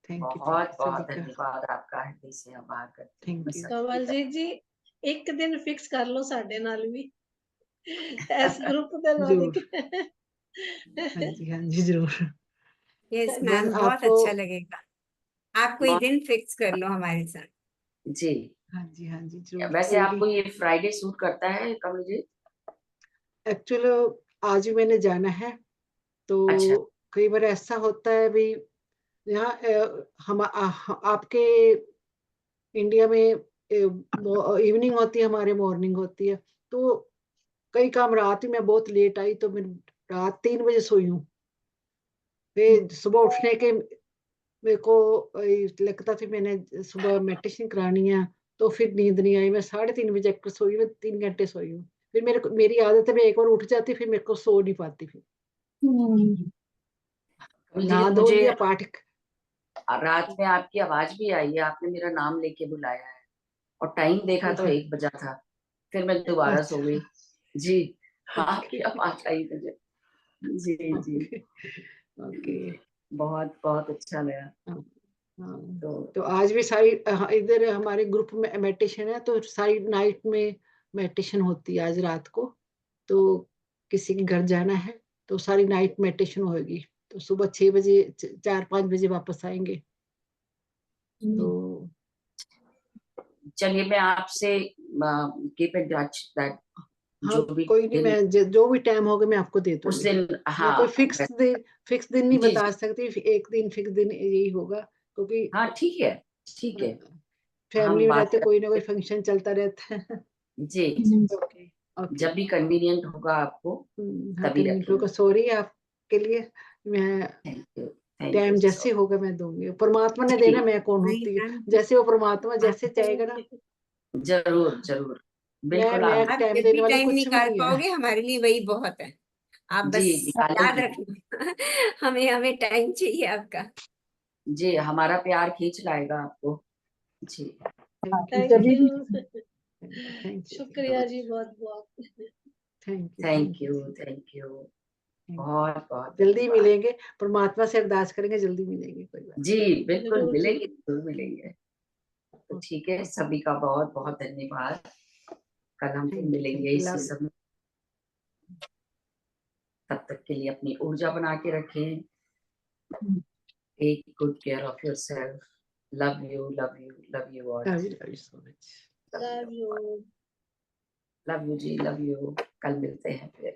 थैंक यू बहुत बहुत सभी का धन्यवाद आपका, हृदय से आभार करती हूँ। Thank you. कमलजीत जी एक दिन फिक्स कर लो साडे नाल भी इस ग्रुप दे नाल जरूर। हाँ जी जरूर। यस बस मैम, बहुत आपको अच्छा लगेगा। आप कोई दिन फिक्स कर लो हमारे साथ। जी हाँ जी जरूर। वैसे आपको ये फ्राइडे सूट करता है कमल जी? एक्चुअली आज भी मैंने जाना है, तो अच्छा कई बार ऐसा होता है भी यहाँ हम आपके इंडिया में इवनिंग होती है, हमारे मॉर्निंग होती है, तो कई काम रात ही मैं बहुत लेट आई, तो मैं रात 3 बजे सोई हूँ। फिर सुबह उठने के मेरे को लगता था मैंने सुबह मेडिटेशन करानी है, तो फिर नींद नहीं आई। मैं 3:30 बजे सोई हूँ, 3 घंटे सोई हूँ। फिर मेरी आदत है, मैं एक बार उठ जाती फिर मेरे को सो नहीं पाती। फिर कमल जी, नहा धो मुझे लिया, पाठ रात में आपकी आवाज भी आई है, आपने मेरा नाम लेके बुलाया है और टाइम देखा तो 1 बजा था। फिर मैं दोबारा सो गई। जी आपकी आवाज आई मुझे। जी जी ओके। बहुत बहुत अच्छा लगा। तो आज भी सारी इधर हमारे ग्रुप में मेडिटेशन है, तो सारी नाइट में मेडिटेशन होती है आज रात को। तो किसी के घर जाना है तो सारी नाइट मेडिटेशन होगी, तो सुबह 6 बजे 4-5 बजे वापस आएंगे। तो चलिए मैं आपसे कीप इन टच दैट हाँ जो भी कोई नहीं, दिन मैं जो भी टाइम होगा मैं आपको दे उस दूंगी। दिन, मैं हाँ कोई फिक्स दिन नहीं जी बता जी सकती, एक दिन फिक्स दिन यही होगा, क्योंकि हाँ ठीक है फैमिली हम में बात रहते कोई ना कोई करते फंक्शन चलता रहता है। जी ओके ओके। जब भी कन्वीनियंट होगा आपको हाँ तभी कन्वीनियंट होगा, रखेंगे। सॉरी आपके लिए। मैं थैंक यू टाइम जैसे होगा मैं दूंगी, परमात्मा ने जी देना, मैं कौन नहीं होती है, मैम, जैसे वो परमात्मा जैसे चाहेगा ना। जरूर जरूर बिल्कुल मैं आप आप टाइम जब देने भी वाली टाइम कुछ भी निकाल नहीं है। पाओगे हमारे लिए वही बहुत है। आप जी बस याद निकालेंगे रखना हमें टाइम चाहिए आपका। जी, हमारा प्यार खींच लाएगा आपको। जी थैंक यू थैंक यू शुक्रिया जी बहुत बहुत। थैंक यू बहुत बहुत जल्दी धन्यवाद। मिलेंगे, परमात्मा से अरदास करेंगे जल्दी मिलेंगे, कोई बात जी बिल्कुल जरूर मिलेंगे, जरूर जरूर मिलेंगे। तो ठीक है, सभी का बहुत बहुत धन्यवाद। कल हम फिर थैंक मिलेंगे यू इसी लव। समय। तब तक के लिए अपनी ऊर्जा बना के रखें। Take good care of yourself. Love you love you love you all. Love you so much. Love you. Love you जी, लव यू। कल मिलते हैं फिर।